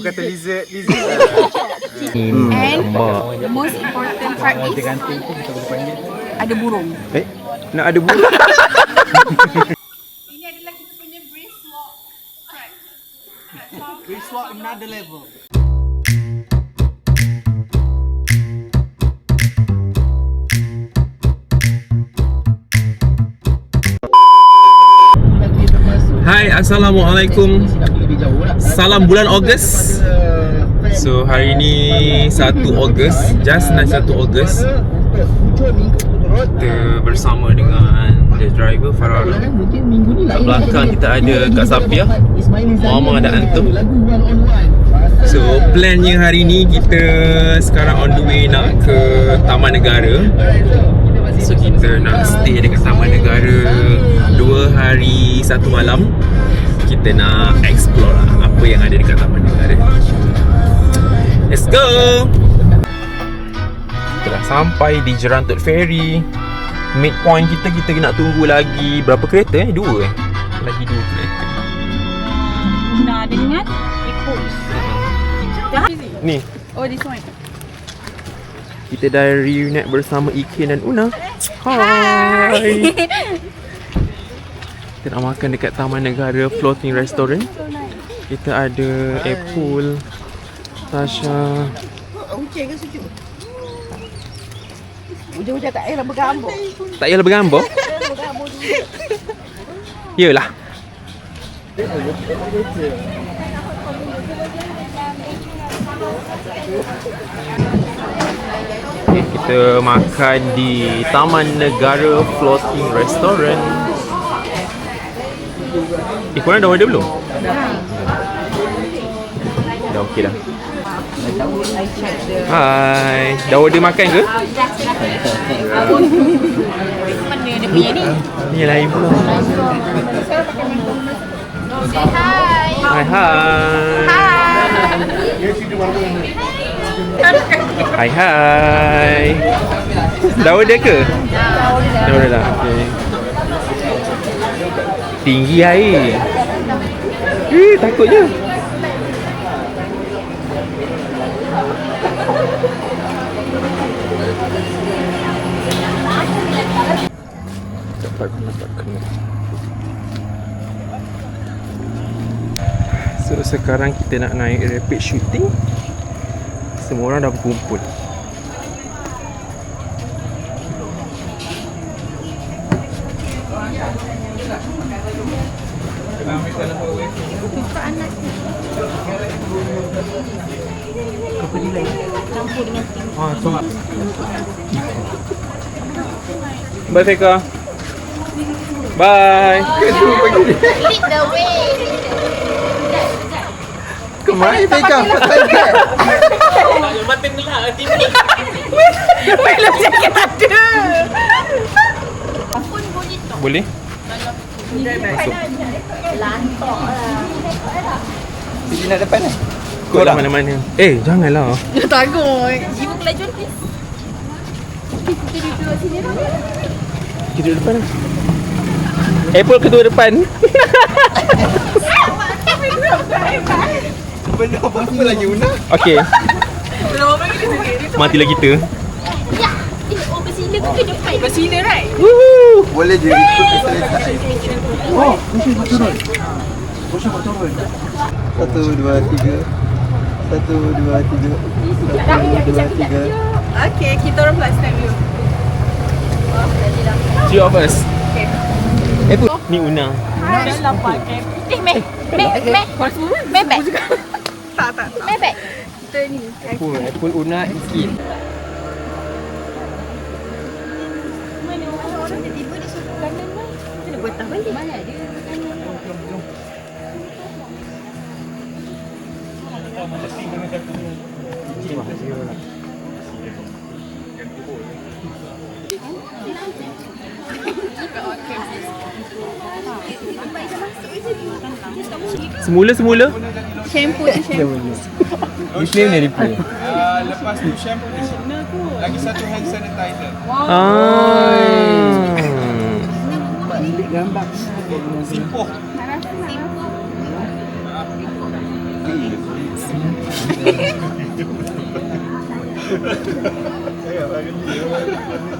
kata lizard. And the most important part is ada burung. Nak ada burung. Ini adalah kita punya brisk walk track. Brisk walk another level. Hai, Assalamualaikum. Salam bulan Ogos. So hari ni 1 Ogos, just nice 1 Ogos. Kita bersama dengan the driver Farah. Kat belakang kita ada Kak Safia, Mama dan Antum. So plannya hari ni kita sekarang on the way nak ke Taman Negara. So kita nak stay dekat Taman Negara 2 hari 1 malam. Kita nak explore lah apa yang ada dekat Taman Negara. Let's go! Kita dah sampai di Jerantut Ferry. Midpoint kita nak tunggu lagi berapa kereta 2 Lagi 2 kereta. Guna dengan Equus. Ni, Oh, this one. kita dah reunite bersama Ikin dan Una. Hai. Kita nak makan dekat Taman Negara Floating Restaurant. Kita ada Apple, Tasha. Hujan ke sejuk? Hujan-hujan tak payah bergambar. Tak payah bergambar? Yelah. Okay, kita makan di Taman Negara Floating Restaurant. Korang dah order belum? Dah okey dah. Hai, dah order makan ke? Mana dia punya ni? Ni lain pula. Say hi. Hai hai. Hai hai. Dah order ke? Dah order dah. Okey. Tinggi air. Takutnya. Dapat kena. So sekarang kita nak naik rapid shooting. Semua orang dah berkumpul. Campur dengan ting. Bye Feka. Bye. Lead the way. Kemana Feka? Mata gelak TV. Belum cakap ada. Pun bunyi tu. Boleh? Masuk. Lantok lah. Sini nak depan lah. Kau dah mana-mana. Janganlah. Dia takut. Jiwa kelajuan please. Kita duduk sini lah. Kita depan lah. Apple kedua depan. Benda apa lagi Una? Okey. Matilah kita. Ya. Bersila ke depan? Bersila right? Woohoo. Boleh je ikut selesai. Oh, mesti nak turun. Bosnya nak turun. 1, 2, 3. 1, 2, 3. 1, 2, 3. Okay, kita orang plus time you. Three of us. Okay. Apple. Ni Una. Dah lapar kan? Meh back. Tak. Meh back. Kita ni. Apple Una Ikin. Mana orang tiba-tiba dia suruh kanan lah. Kita nak buat balik. Mana dia? Semula-semula Shampoo tu shampoo. Disney ni replay. Lepas tu shampoo conditioner tu lagi satu hand sanitizer. Gambar. Simpoh.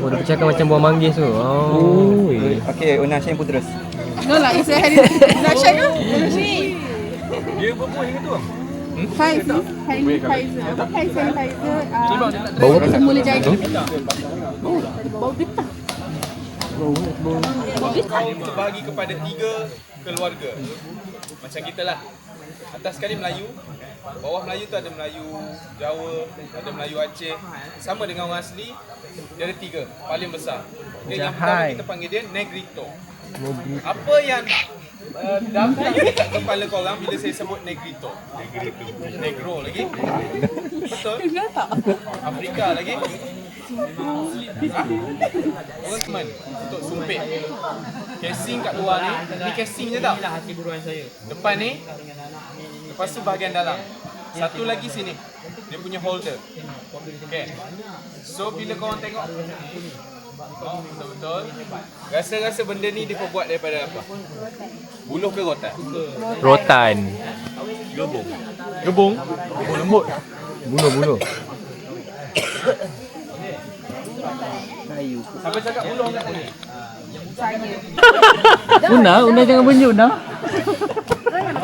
Oh, dia pecahkan macam buah manggis tu. Oh. Okay, Una share pun terus. No lah, it's a hari nak share ke? Dia berbuah yang tu. Pfizer. Sanitizer. Apa hand sanitizer? Bau apa? Semula jadi. Kita bagi kepada 3 keluarga. Macam kita lah. Atas sekali Melayu, bawah Melayu tu ada Melayu Jawa, ada Melayu Aceh. Sama dengan orang asli, dia ada 3, paling besar. Dia yang pertama kita panggil dia Negrito. Apa yang daftar kat kepala korang bila saya sebut Negrito? Negro lagi? Betul? Afrika lagi? Orang teman untuk sumpit. Casing kat luar ni casing je tau. Depan ni, lepas tu bahagian dalam. Satu lagi sini, dia punya holder. Okay. So bila korang tengok, betul-betul, rasa-rasa benda ni dia buat daripada apa? Buluh ke rotan? Rotan. Gebung. Gebung lembut. Buluh. Siapa cakap buluh tak boleh? Una jangan bunyi Una.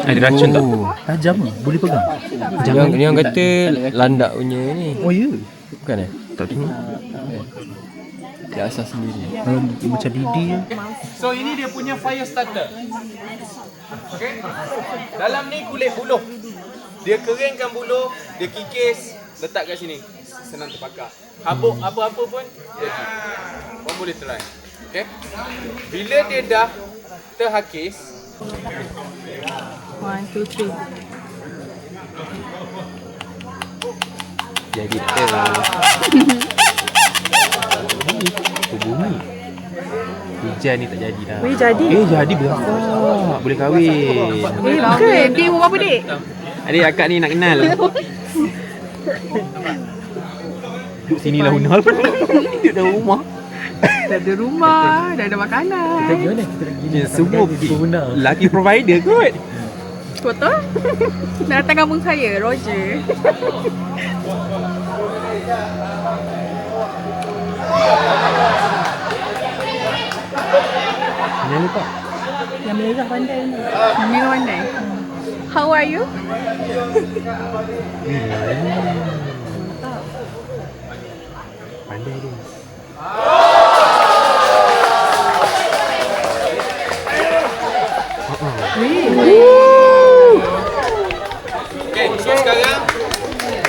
Ada racun tak? Tajam ke? Boleh pegang? Yang kata landak punya ni. Oh ya. Bukan Tak tahu. Dia asal sendiri. Macam lidi je. So ini dia punya fire starter. Okay. Dalam ni kulit buluh. Dia keringkan buluh, dia kikis, letak kat sini. Senang terbakar. Habuk apa-apa pun jadi. Korang boleh try. Okay. Bila dia dah terhakis, 1, 2, 3. Jadi bumi. Hujan ni tak jadi dah. Boleh jadi. Jadi berapa? Boleh kahwin. Bukan. Dia umur berapa, Dik? Adik akak ni nak kenal. Duduk sini lah Una. Duduk dalam rumah. Dah ada rumah, dah ada makanan. Gimana kita nak gini? Semua laki provider kot. Betul? Nak datang kampung saya, Roger. Jangan lupa. Yang merah pandai ni. Merah pandai. How are you? Pandai dia. okay, so sekarang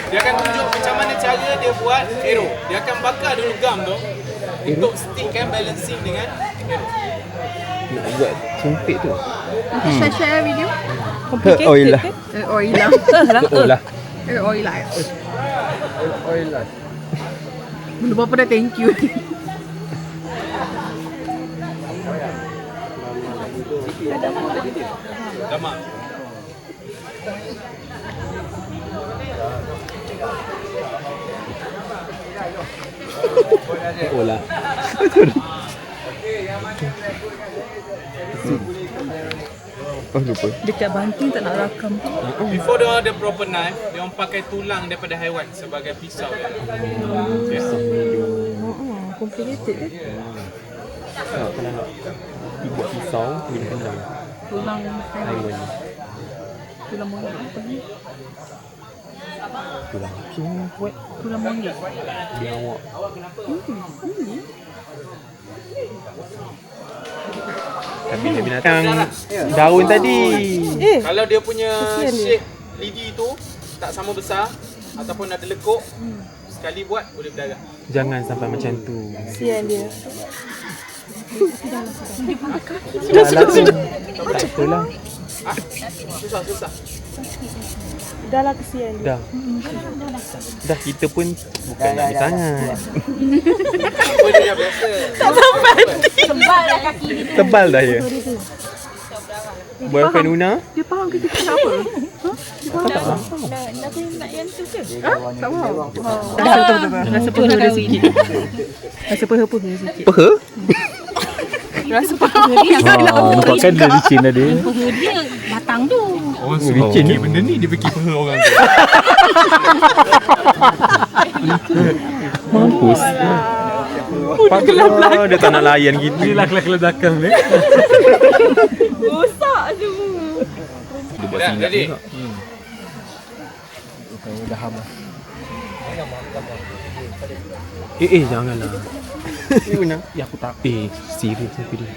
dia akan tunjuk macam mana cara dia buat arrow. Dia akan bakar dulu gam tu untuk stickkan balancing dengan arrow. Nak buat sumpit tu. Share video. Oil lah. Oil lah. Oh lah. Oil lah. Belum apa dah thank you. Damak. Oh lah. Oh lupa. Dekat banting tak nak rakam. Before dia ada proper knife, dia orang pakai tulang daripada haiwan sebagai pisau. Complicated ke? Kalau nak tiga pisau, boleh kenal. Tulang Haiwan. Tulang monyet apa ni? Tulang kuat. Tulang monyet. Dia awak. Tapi binatang daun tadi. Kalau dia punya shape lidi tu tak sama besar ataupun ada lekuk, sekali buat boleh berdarah. Jangan sampai macam tu. Sian dia. Sudah. Tak apalah. Susah. Dah lah kesian dia. Dah kita pun bukan nak sangat. Apa dia biasa. Sebal dah kaki dia. Tebal dah ya. Boyfriend Una? Dia faham ke kita nak apa? Dia faham tak? Nak yang tu ke? Tak faham. Rasa peha dia sikit. Rasa peha-peha sikit. Peha? Rasa peha dia yang Nampak kan dia licin dah dia. peha dia batang tu. Oh Oh, okay, benda ni dia fikir peha orang tu. Mampus. Patutlah dia tak nak layan gitu. Dia lah kelas belakang ni. Rosak semua. Dia buat singgah jadi. juga. Dah habis. Janganlah. Ini guna. Ya aku tak. Serius aku dia.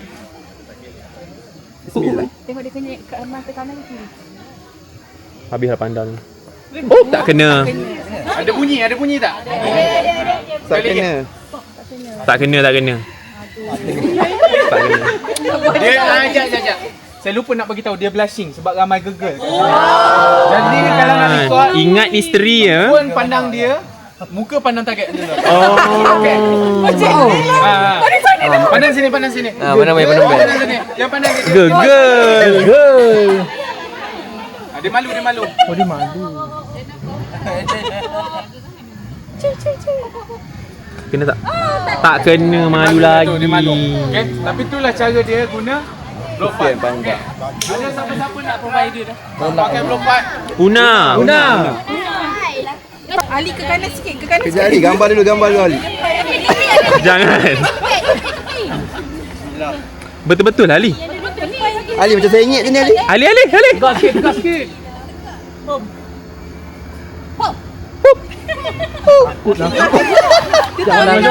Bismillah. Tengok dia kena kat mata kanan ke kiri. Habislah pandang. Oh, tak kena. Ada bunyi tak? Tak kena. Tak kena. Tak kena. Dia ajak. Saya lupa nak bagi tahu dia blushing sebab ramai gegel. Jadi kalau nak record, Ingat misteri ya. pun pandang dia, muka pandang target dulu. Oh. Pandang sini. Mana main pandang bel. Pandang sini. Yang pandang dia. Gegel. Dia malu. Oh dia malu. Kena tak? Tak kena, malu lagi. Dia malu. Okay? Tapi itulah cara dia guna blow part. Okay. Ada siapa-siapa nak provide dia dah? Pakai blow part. Una. Ali ke kanan sikit, ke kanan Kejap Ali, gambar dulu Ali. Jangan. Betul-betul Ali. Ali macam saya ingat sini Ali. Ali. Tegas sikit.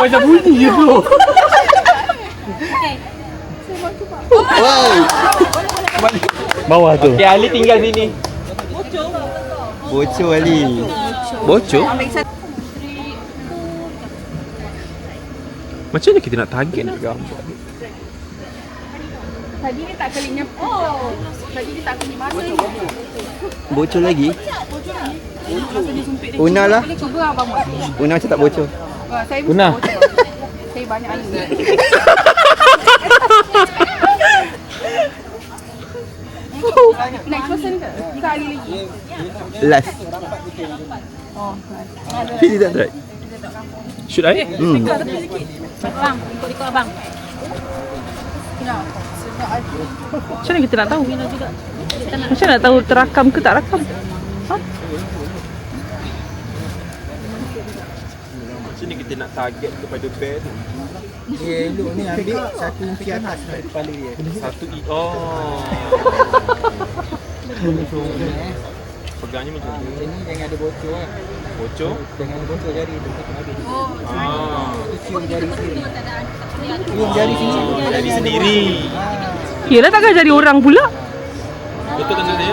Macam bunyi je tu. Wow. Bawah tu. Okay, Ali tinggal sini. Bocor Ali. Bocor? Ambil satu. Macam mana kita nak target nak gambar? Tadi dia tak kelipnya. Tadi dia tak kelip masa. Bocor lagi. Masa dia sumpit dia. Una lah. Boleh cuba abang buat. Una macam tak bocor. Saya Una. bocor. Saya banyak alu. Next person ke? Tiga Ali lagi. Last. Feel that right? Should I? Abang, ikut abang. Macam mana kita nak tahu? Macam mana nak tahu terakam ke tak rakam? Macam ni kita nak target kepada band. Dia elok ni ambil satu inci atas dari kepala dia. Pegangnya macam tu. Macam ni jangan ada bocor kan. Bocor. Jangan ada bocor jari tu potong habis. Cium jari sini. Cium jari sini. Jadi sendiri. Yelah takkan jadi orang pula. Betul kan dia?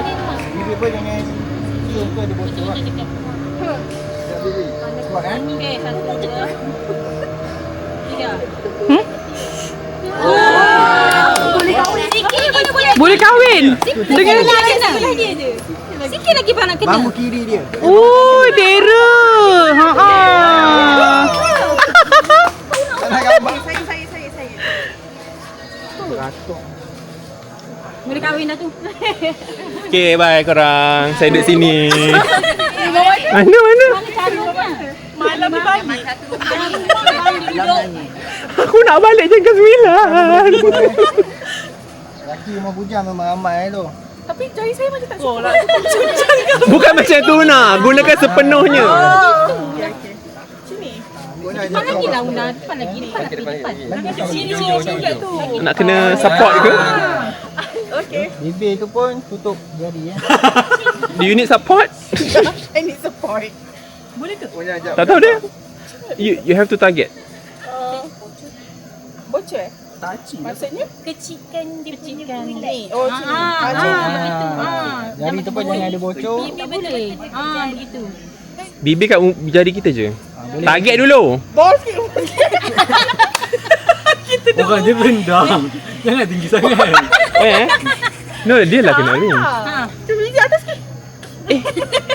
Bibir pun jangan cium tu ada bocor kan. Tak boleh. Kuat kan? Okey, satu, dua. Tiga. Boleh kahwin. Dengan Sebelah dia je. Sikit lagi bang nak kena. Bambu kiri dia. oh, Dera. Tak nak gambar. Saya. Boleh kahwin dah tu. Okay, bye korang. Saya duduk sini. Mana? Malam pagi. Aku nak balik jam ke 9. Laki rumah bujang memang ramai tu. Tapi jari saya macam tak suka. Bukan macam tu nak. Gunakan sepenuhnya. Depan lagi lah Una. Depan lagi. Sini tu. Nak kena support ke? Bibir tu pun tutup jari ya. Do you need support? I need support. Boleh ke? Punya jap. Tak tahu dia. You have to target. Bocor maksudnya? Kecilkan dia punya ni. Oh, sini. Begitu. Jari tu pun jangan ada bocor. Tak boleh. Begitu. Bibir kat jari kita je. Target dulu. Orang dia rendah. Jangan tinggi sangat. No, dia lah kena ni. Cuba di atas ke?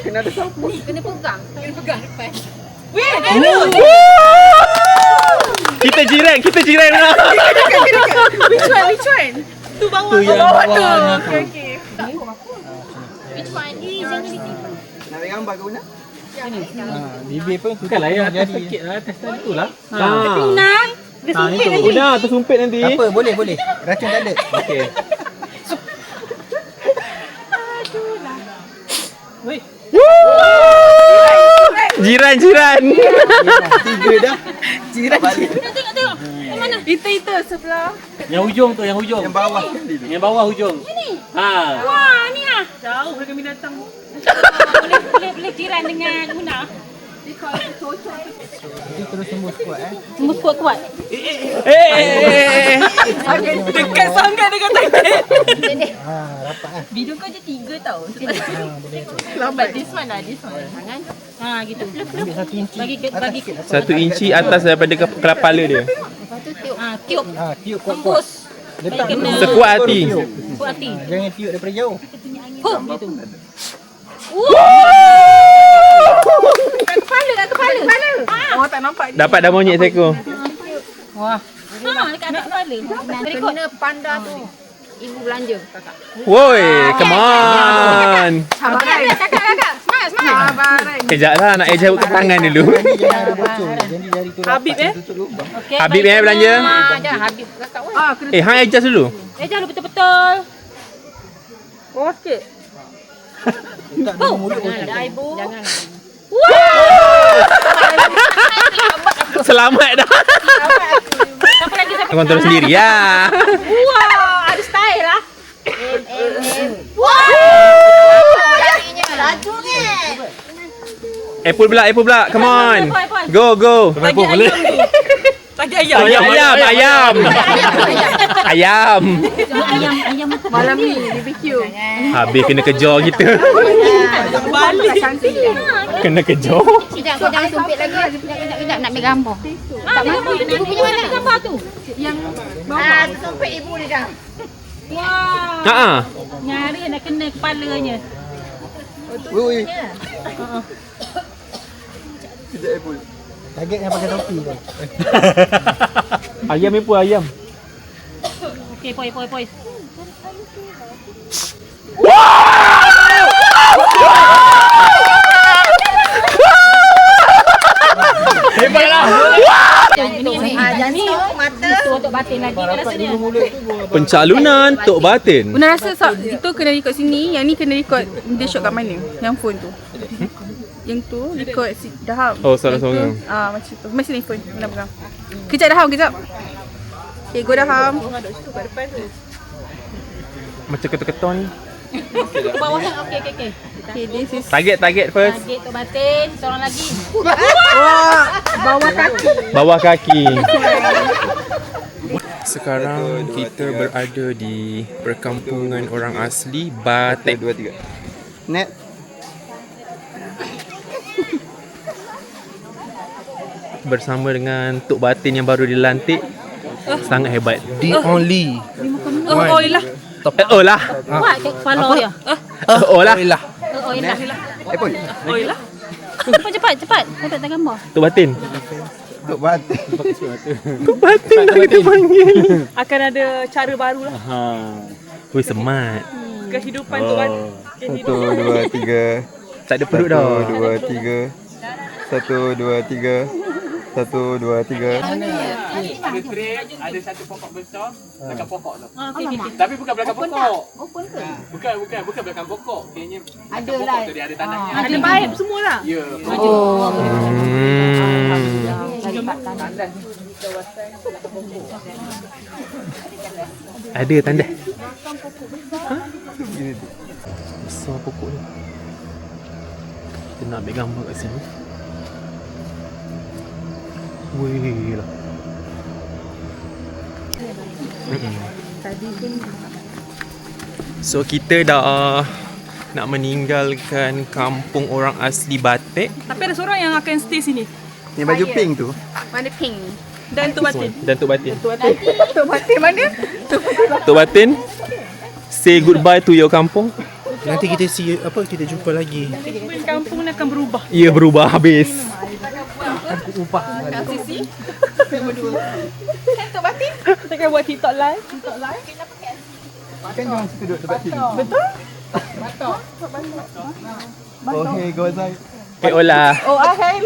Kena ada sapu. Kena pegang depan. Kita jiran lah. Which one? Tu bawah. Tu yang bawah tu. Okay. Which one? Jangan ditimpa. Nak ambil gambar ke Una? Bibir pun tutup Bukanlah ya, atas jari. sikit lah. Atas tadi tu lah. Nang. Dia sumpit lagi. Udah, tersumpit nanti. Tak apa, boleh. Racun tak ada. Okay. Jiran. Tiga dah. Jiran. Balik. Tengok. Yang mana? Itu sebelah. Yang hujung tu, yang hujung. Yang bawah sekali tu. Yang bawah hujung. Ha. Wah, ni ah. Jauh dengan binatang. Boleh jiran dengan Una. Semua Sembus kuat-kuat. Dekat sangat dengan tangan. Video kau je 3 tau. Lambat. This one. Tangan. Gitu. Bagi 1 inci atas daripada kepala dia. Lepas tu tiup. Tiup Tembus. Bagi kena Sekuat hati. kuat hati. Jangan tiup daripada jauh. Huh, gitu. Kat kepala. Oh, tak nampak. Dapat dah monyet seekor. Dekat atas kepala. Kena panda tu. Ibu belanja kakak. Woi, come on. Kakak. Semangat. Sabaran. Kejap lah, nak jauh ke tangan dulu. Jadi jari tu Habib Okey. Habib belanja. Jangan Habib kakak. kena Hang adjust dulu. Jangan betul-betul. bawah sikit. Jangan ibu. Jangan. Selamat dah. Kontrol sendiri ya. Wah, ada style lah. Laju ni. Apple pula. Come on. Go. Lagi ayam tu. Lagi ayam. Ayam. Ayam Malam ni BBQ. Habis kena kejar kita. Balik. Cantik. Kena kejar. Sekejap, kau jangan sumpit lagi. Sekejap, nak ambil gambar. Tak mahu, ibu punya mana? Gambar tu. Yang Sumpit ibu dia dah. Wah. Ha. Nyari nak kena kepalanya. Woi. Sekejap Apple. Target yang pakai topi tu. Ayam ni pun ayam. Okey, poi. Hebatlah. Jantung, mata. Untuk batin lagi rasanya. Pencalonan Tok Batin. Una rasa itu kena record sini, yang ni kena record dia shot kat mana? Yang phone tu. Yang tu record Daham. Oh, salah Yang tu, seorang. macam tu. Mesti ni phone. Mana pegang. Kejap Daham, kejap. Okay, go Daham. Macam ketul-ketul ni. Bawah kan? Okey. Okay, this is Target first. Target Tok Batin, seorang lagi. bawah kaki. Bawah kaki. Sekarang kita berada di perkampungan orang asli Batek. 2, 3. Net. Bersama dengan Tok Batin yang baru dilantik. Sangat hebat. The only. Oh, lah. Oh lah. Kuat kat kepala dia. Oh lah. Oh, yelah. Apple. Oh, lah. Cepat. Dapat tak gambar. Tok Batin. Tok Batin. Tok Batin dah kita panggil. Akan ada cara baru lah. Wih, semat. Kehidupan tu kan. 1, 2, 3. Tak ada perut dah. 1, 2, 3. 1, 2, 3. 1, 2, 3. Ada tray, ada satu pokok besar belakang pokok tu. Okey. Tapi bukan belakang pokok. Open ke? Bukan belakang pokok. Kayaknya Ada pokok lah. tu dia ada tanahnya. Ada baik semua lah. Ya. Ada tanda. Besar pokok ni. Kita nak ambil gambar kat sini. Wih lah. So kita dah nak meninggalkan kampung orang asli Batek. Tapi ada seorang yang akan stay sini. Yang baju pink tu. Mana pink ni? Dan Tok Batin. Dan Tok Batin. Tok Batin mana? Tok Batin, say goodbye to your kampung. Nanti kita kita jumpa lagi. Kampung ni akan berubah. Ia berubah habis. Kak Sisi. Kan Tok Batin? Kita akan buat TikTok live. Kan jangan situ duduk dekat sini. Betul? Batok. Okay, go outside. Okay, Ola. Oh, hai.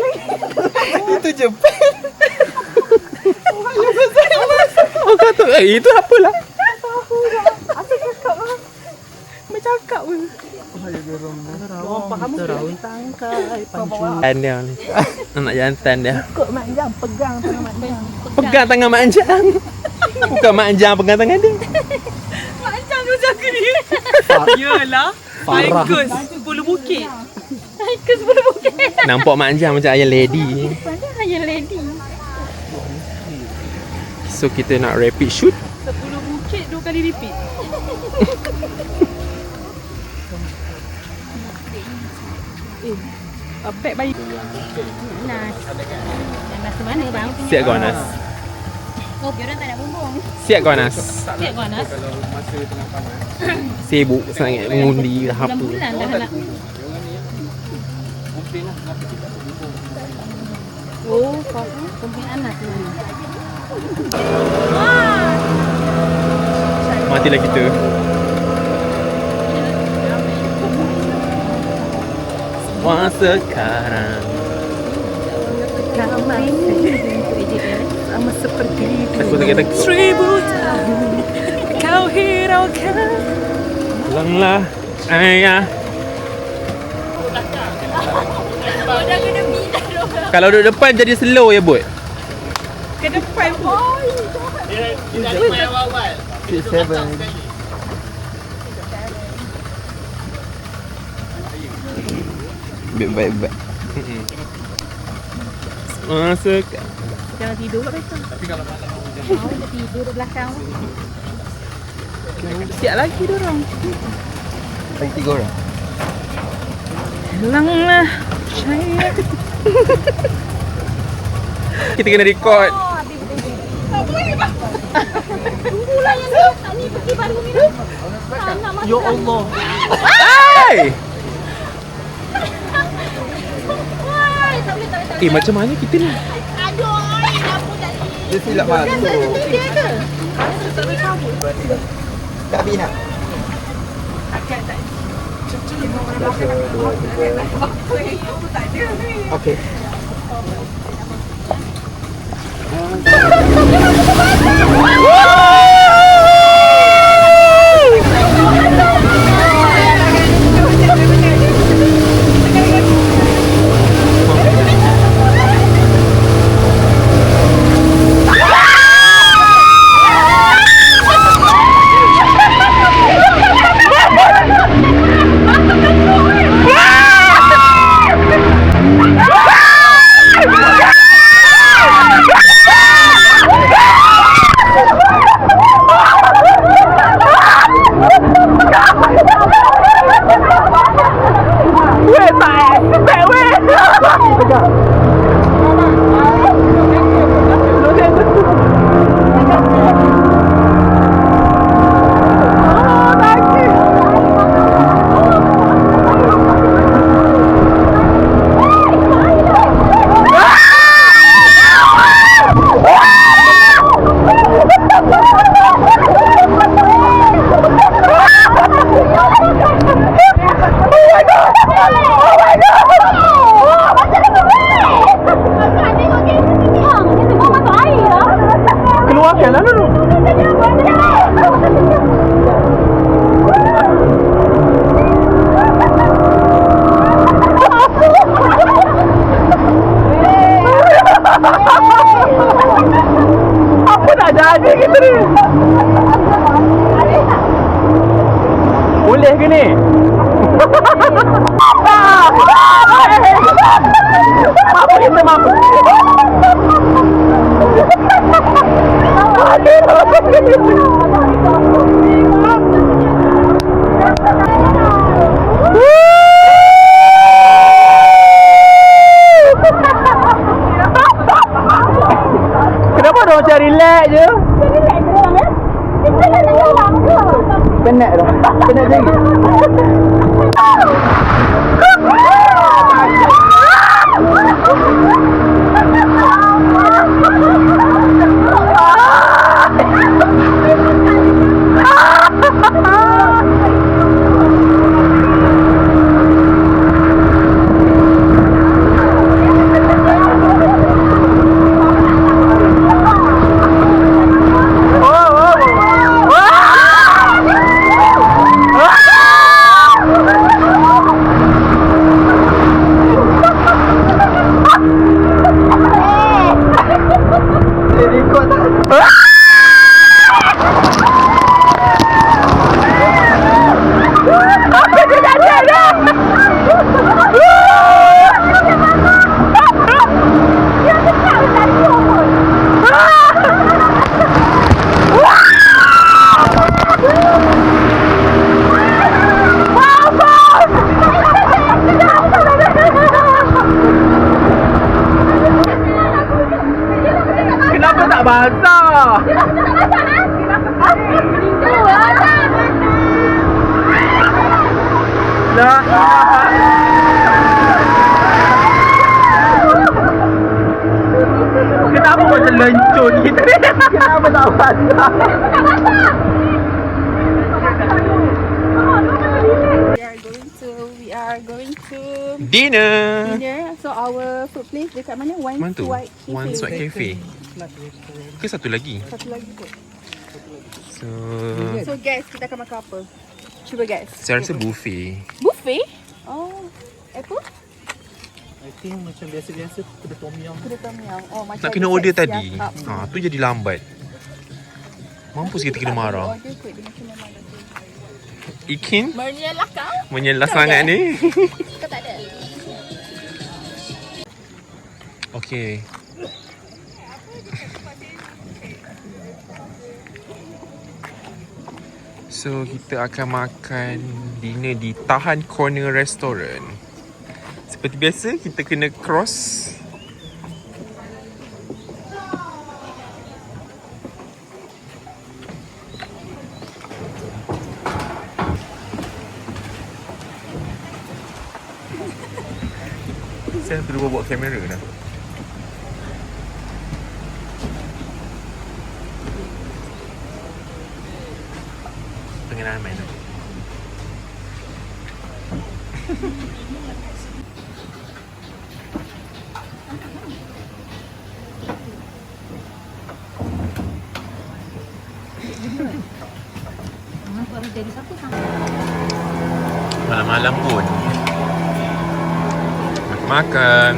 Itu Jepun. Oh, kata itu apalah. Macam cakap pun. Terawih tangkai pancung. Dan dia ni. Anak jantan dia. Kok Mak Anjang pegang tangan Mak Anjang. Pegang tangan Mak Anjang. Bukan Mak Anjang pegang tangan dia. Mak Anjang tu jaga dia. Yalah. Farah. Haikus 10 bukit. Haikus 10 bukit. Nampak Mak Anjang macam ayah lady. Padahal ayah lady. So kita nak rapid shoot. 10 bukit 2 kali repeat. Beg bayi. Nas. Nas ke mana bang? Siap kau Anas. Oh, dia orang tak nak bumbung. Siap kau Anas. Siap kau Nas. Sibuk sangat mengundi dah apa. Bulan dah nak. Oh, faham. Kumpul anak tu. Matilah kita. Semua sekarang Sama seperti aku tak kata 1000 tahun kau hiraukan. pulanglah ayah. Kalau duduk depan jadi slow ya bot. Ke depan pun. Baik-baik. Semua sekarang Jangan tidur kat belakang. Mau dia tidur di belakang. Siap lagi dorang. Lagi 3 orang. Hilanglah saya. kita kena record. Tunggulah yang ni. Tak ni pergi baru minum. Tak nak masuk. Ya Allah. Hai! Wah, tak boleh. Macam mana kita ni? Aduh, lampu tak ni. Dia silap masuk. Dia ke? Tak Bina. Okey. Apa nak jadi kita ni? Boleh ke ni? Apa kita mampu? Kenapa dia macam relax je? Penat dah. Penat jadi. tak basah. Lah. Kenapa macam lencun kita ni? Kenapa tak basah? We are going to Dinner. dinner. So our food place dekat mana? Mana tu? White One Sweat Cafe. Ke satu lagi? Satu lagi kot. So So guys, kita akan makan apa? Cuba guys. saya rasa buffet. Buffet? Oh. Apa? I think macam biasa-biasa kuda tom yum. Kuda tom yum. Oh, macam Nak kena ada order set tadi. siap. Ha, tu jadi lambat. Mampus kita kena marah. Order kot dia macam memang dah tu. Ikin Menyelah kau? menyelah sangat ni. Kau tak ada? Okey. So kita akan makan dinner di Tahan Corner Restaurant. Seperti biasa kita kena cross. Saya terus bawa kamera dah. Pengalaman tu. Malam-malam pun makan.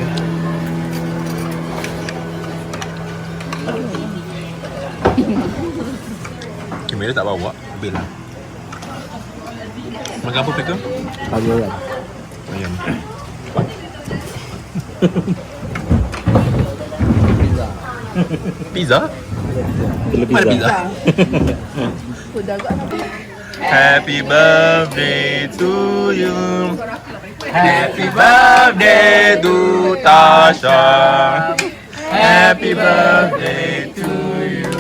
Kamera tak bawa, bil lah. Makan apa Peka? Ayam. Ayam. Pizza? Mana pizza? Happy birthday to you. Happy birthday to Tasha. Happy birthday to you.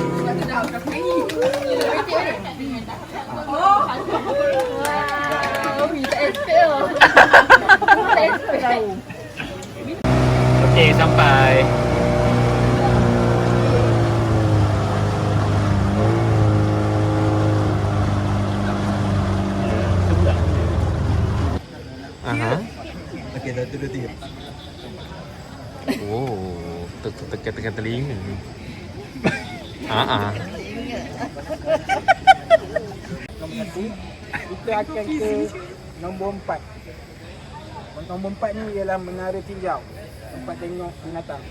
Okey, sampai. Aha. Okey, dah tu 2 3. Oh, tekan telinga. Ah. Kita akan ke nombor 4. Nombor 4 ni ialah Menara Tinjau, tempat tengok binatang.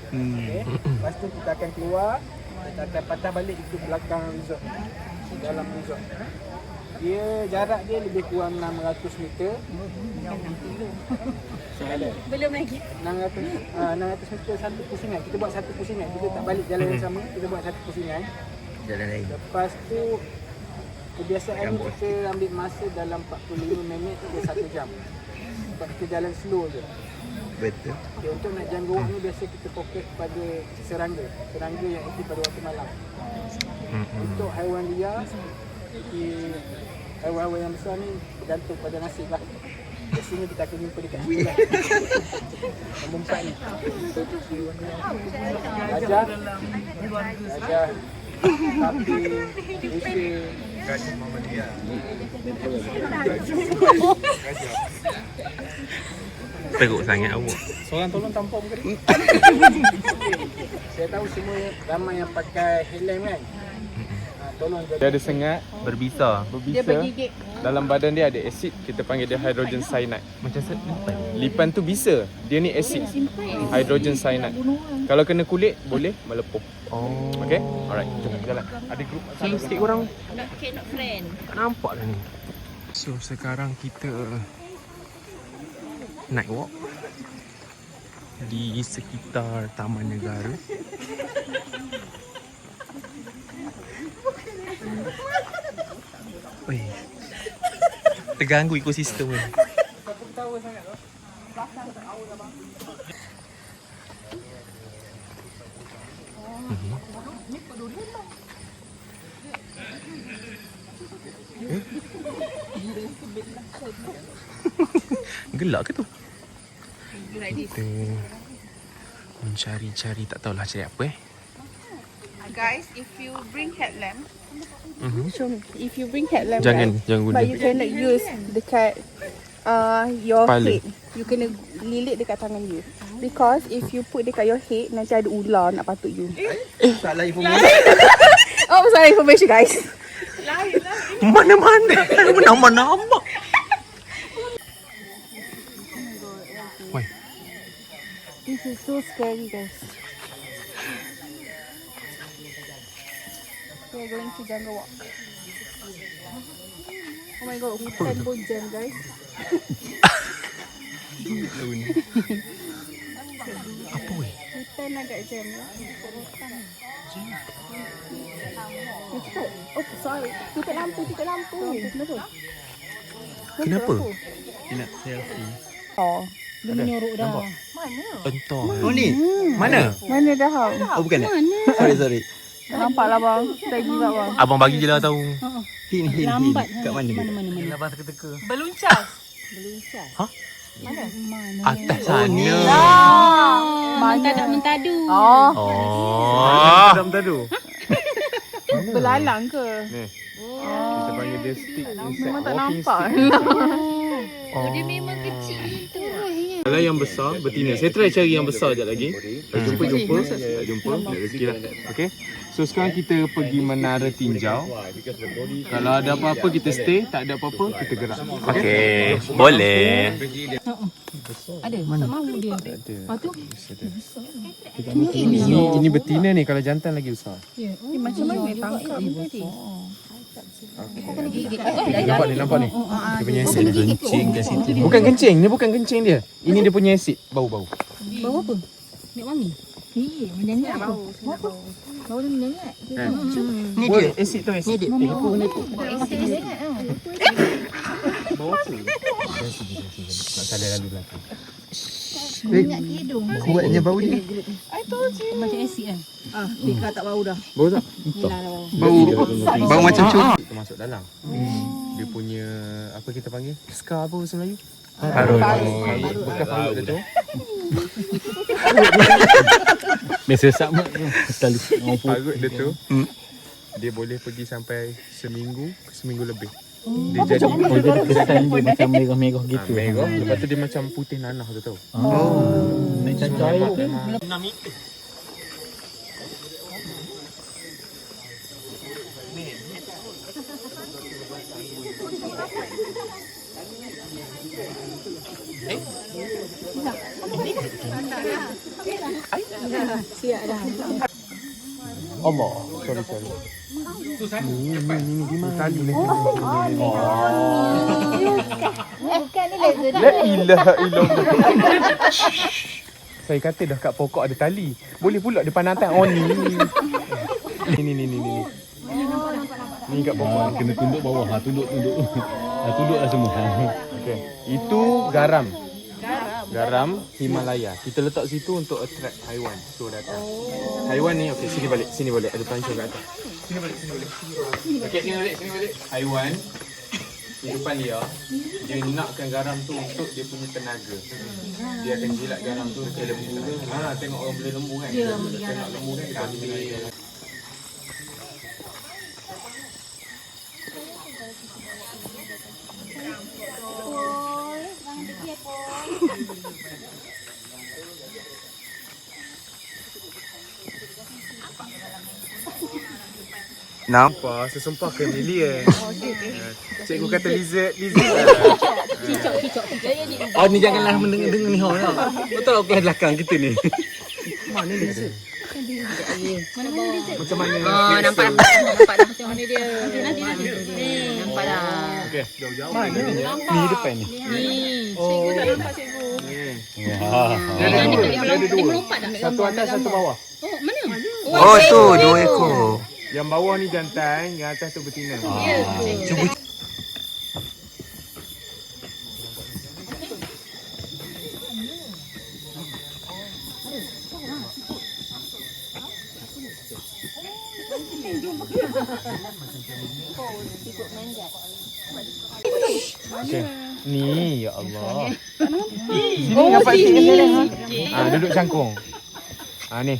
Okay. Lepas tu kita akan keluar, kita akan patah balik ke belakang resort, dalam resort. Dia jarak dia lebih kurang 600 meter. Belum lagi. 600 meter satu pusingan. Kita buat satu pusingan. Kita tak balik jalan yang sama, kita buat satu pusingan. Jalan lain. Lepas tu kebiasaan ni kita ambil masa dalam 45 minit ke 1 jam. Sebab kita jalan slow je. Betul. Okay, untuk nak janggut ni biasa kita fokus pada serangga. Serangga yang aktif pada waktu malam. Untuk haiwan liar, haiwan-haiwan yang besar ni bergantung pada nasib lah. Biasanya kita akan jumpa dekat sini lah. Nombor 4 ni. Gajah, sapi, rusa. Gajah Mama dia. Teruk sangat awak. Seorang tolong tampar muka dia. Saya tahu semua ramai yang pakai helm kan. Tolong Dia ada sengat, berbisa. Dia bergigit. Dalam badan dia ada asid, kita panggil dia hydrogen cyanide. Macam lipan. Lipan tu bisa, dia ni asid. Hydrogen cyanide. Kalau kena kulit, boleh melepuh. Oh. Okay? Alright, jom jalan. Ada grup Sikit orang Not friend. tak nampak dah ni. So sekarang kita night walk di sekitar Taman Negara. Oi. Terganggu ekosistem ni. Gelak ke tu? Kita mencari-cari, tak tahulah cari apa Guys, if you bring headlamp, Mhm. show me. If you bring headlamp, Jangan right, guna. but you cannot use dekat your Kepala. head. You kena lilit dekat tangan you. Because if you put dekat your head, nanti ada ular nak patut you. Salah informasi. Oh, sorry information guys. Mana-mana. Nama-nama. Why? This is so scary guys. We are going to jungle walk. Oh my god, hutan pun jam guys. Apa weh? Hutan agak jam ya. Oh, sorry. Tutup lampu. Kenapa? Kenapa? Nak selfie. Oh. Dia menyorok dah. Entah. Oh ni. Mana? Mana dah hang? Oh bukan eh? Sorry. Nampaklah bang. Saya give up bang. Abang bagi je lah tahu. Hin. Lambat. Kat mana dia? Mana? Labas teka-teka. Beluncas. Atas Oh, ni. sana. Mentadu. Oh. Oh. Dalam tadu. Belalang ke? Ni. Kita panggil dia stick Memang insect. tak Walking nampak. stick. Oh. Dia memang kecil tu. Kalau yang besar betina. Saya try cari yang besar sekejap lagi. Tak jumpa. Tak jumpa. Tak rezeki lah. Okay. So sekarang kita pergi menara tinjau. Kalau ada apa-apa kita stay. Tak ada apa-apa kita gerak. Okay. Boleh. Ada. Tak mahu dia. Lepas tu? Ini betina ni. Kalau jantan lagi besar. Macam mana tangkap ni tadi? Nampak ni. Dia punya asid. Kencing kat situ. Bukan kencing. Ni bukan kencing dia. Ini dia punya asid. Bau-bau. Bau apa? Minyak wangi? Menyengat bau. Bau dia menyengat. Ni dia. Asid tu asid. Bau apa? Tak salah lalu belakang. Kuatnya bau dia. Macam asid kan? Tika tak bau dah. Bau tak? Bau macam cumi. Kita masuk dalam. Dia punya apa kita panggil? Scar apa bahasa Melayu? Parut. Bekas parut dia tu. Biasa sama sekali. Parut dia tu. Dia boleh pergi sampai seminggu lebih. Dia jadi Kesan dia macam merah-merah gitu. merah. Lepas tu dia macam putih nanah tu tahu. Naik cancah air ke? Siap dah. Allah. Sorry. Ni tali ni. La ilaha illallah. Saya kata dah kat pokok ada tali. Boleh pula depan atas. Oh ni. Ni. Ni kat pokok. Kena tunduk bawah. Tunduk. Tunduklah semua. Okey. Itu garam. Garam Himalaya. Kita letak situ untuk attract haiwan. So datang. Haiwan ni okey, sini balik. Ada pancung kat atas. Sini balik. Okey, sini balik. Haiwan hidupan liar. Dia nakkan garam tu untuk dia punya tenaga. Dia akan jilat garam tu ke lembu. Tengok orang boleh lembu kan. Tengok lembu kan dia ambil. Nampak sesumpah chameleon. Cikgu kata lizard lah. Cicok. Oh ni janganlah mendengar ni hau tau. Betul aku kelas belakang kita ni. Mana lizard? Mana dia? Macam mana? Nampak dah macam mana dia. Nanti. Nampak dah. Okey, jauh-jauh. Ni depan ni. Ni. Cikgu tak nampak cikgu. Ada Dia dua. melompat dah. Satu atas, satu bawah. Oh, mana? Oh tu 2 ekor. Yang bawah ni jantan, yang atas tu betina. Cuba Okey. Ni, ya Allah. Oh, sini. Duduk cangkung. Ni.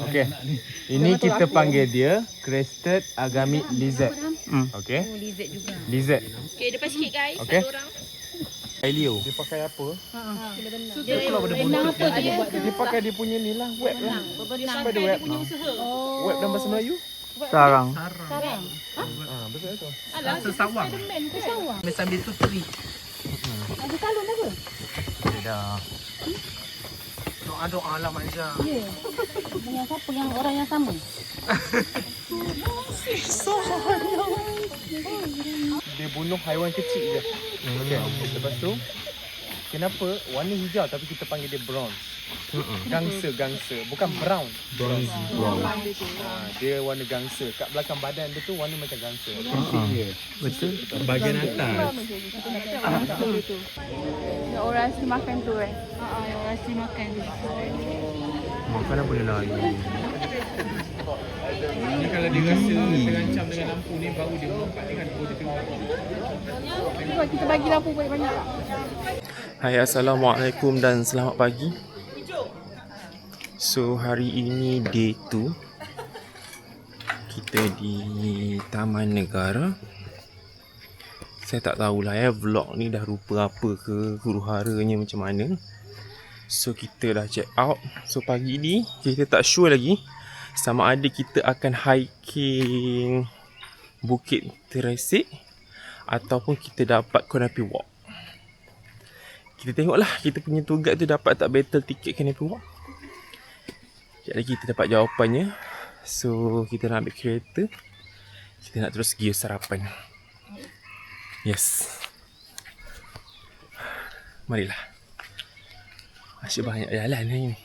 Okey. Ini kita panggil dia crested agami lizard. Okey. Lizard. Okay, depan sikit guys. Okey. Satu orang. Leo. Dia pakai apa? Dia benang apa dia? Dia pakai dia punya ni lah, web lah. Spider web. Web dalam bahasa Melayu? Sarang. Betul tu. Alah, sesawang. Spiderman ke sawang? Sambil tu teri. Ada talon apa? Dah. Doa-doa lah manja. Ya. Dengan siapa? Yang orang yang sama? Dia bunuh haiwan kecil je. Okey. Lepas tu kenapa warna hijau tapi kita panggil dia bronze? Gangsa, bukan brown. Bronze. Dia warna gangsa. Kat belakang badan dia tu warna macam gangsa. Betul. Bahagian atas. Yang orang asli makan tu kan. Yang orang asli makan tu. Makanan boleh lain. Ni kalau dia rasa terancam dengan lampu ni baru dia melompat dengan dia keluar. Tengok kita bagi lampu banyak-banyak. Hai, Assalamualaikum dan selamat pagi. So hari ini day 2. Kita di Taman Negara. Saya tak tahulah vlog ni dah rupa apa ke, huru-haranya macam mana. So kita dah check out. So pagi ni kita tak sure lagi sama ada kita akan hiking Bukit Teresik ataupun kita dapat Canopy Walk. Kita tengoklah kita punya tour guide tu dapat tak battle tiket Canopy Walk. Sekejap lagi kita dapat jawapannya. So kita nak ambil kereta. Kita nak terus pergi sarapan. Yes. Marilah. Asyik banyak jalan hari ni.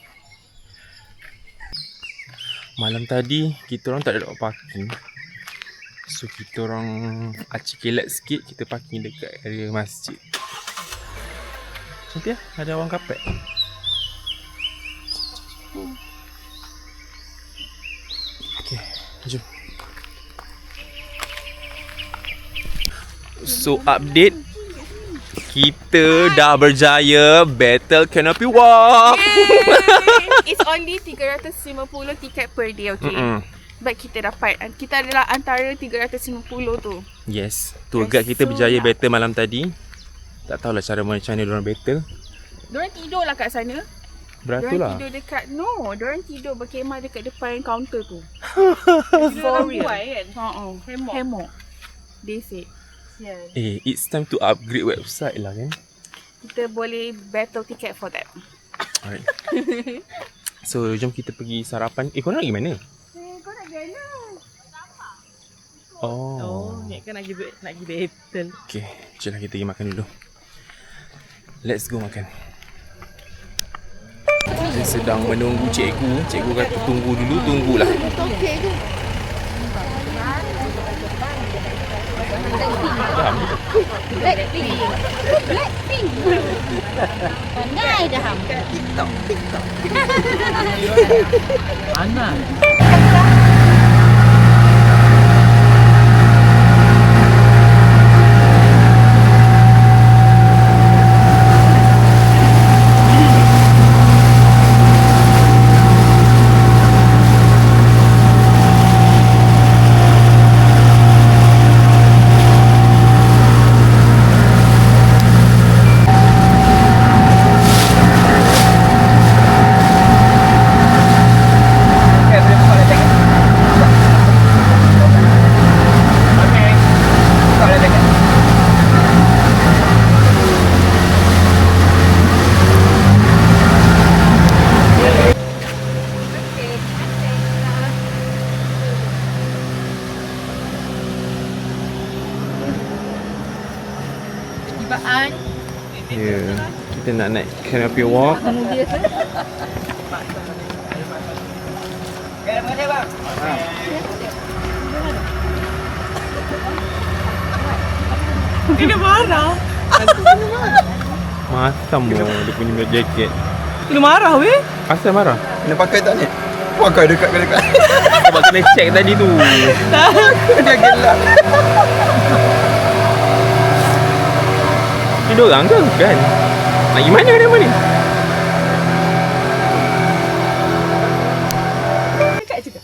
Malam tadi kita orang tak ada dapat parking. So kita orang acik kelat sikit, kita parking dekat area masjid. Cantik lah, ada orang kapek. Okay, jom. So update, kita dah berjaya battle Canopy Walk. It's only 350 tiket per day, okay? But kita dapat, kita adalah antara 350 tu. Yes, tour guide kita berjaya battle malam tadi. Tak tahulah cara macam mana diorang battle. Diorang tidur lah kat sana. Beratur lah. Diorang tidur dekat, diorang tidur berkemah dekat depan kaunter tu. For real. Hammock. They said. It's time to upgrade website lah kan. Kita boleh battle ticket for that. Alright. So jom kita pergi sarapan. Korang nak pergi mana? Kau nak jalan? Oh. Ni kan nak pergi battle. Okay, jom lah kita pergi makan dulu. Let's go makan. Saya sedang menunggu cikgu. Cikgu kata tunggu dulu, tunggulah. Blackpink. Pandai dah ham. TikTok. Ana. Ya, kita nak naik Canopy Walk. Dia marah. Masam dia punya jaket. Dia marah weh. Asal marah? Kena pakai tak ni? Pakai dekat. Sebab kena check tadi tu. Dia gelap. Ini dua orang ke? Kan? Nak pergi mana dia ni? Dekat je ke?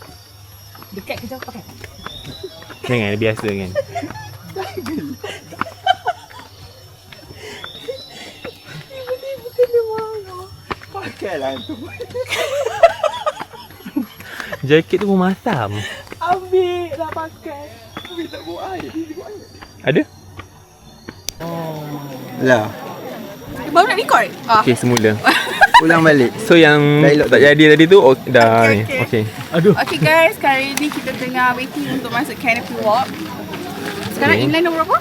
Dekat ke jauh pakai? Jangan, biasa kan. Pakailah tu. Jaket tu pun masam. Ambil lah pakai. Tapi tak bawa air. Ada? Lah, Baru nak record? Okey, semula. ulang balik. So yang Dialog tak tu. jadi tadi tu dah ni. Okey. Okey. Okay guys, sekarang ni kita tengah waiting untuk masuk Canopy Walk. Sekarang Okay. inline nombor berapa?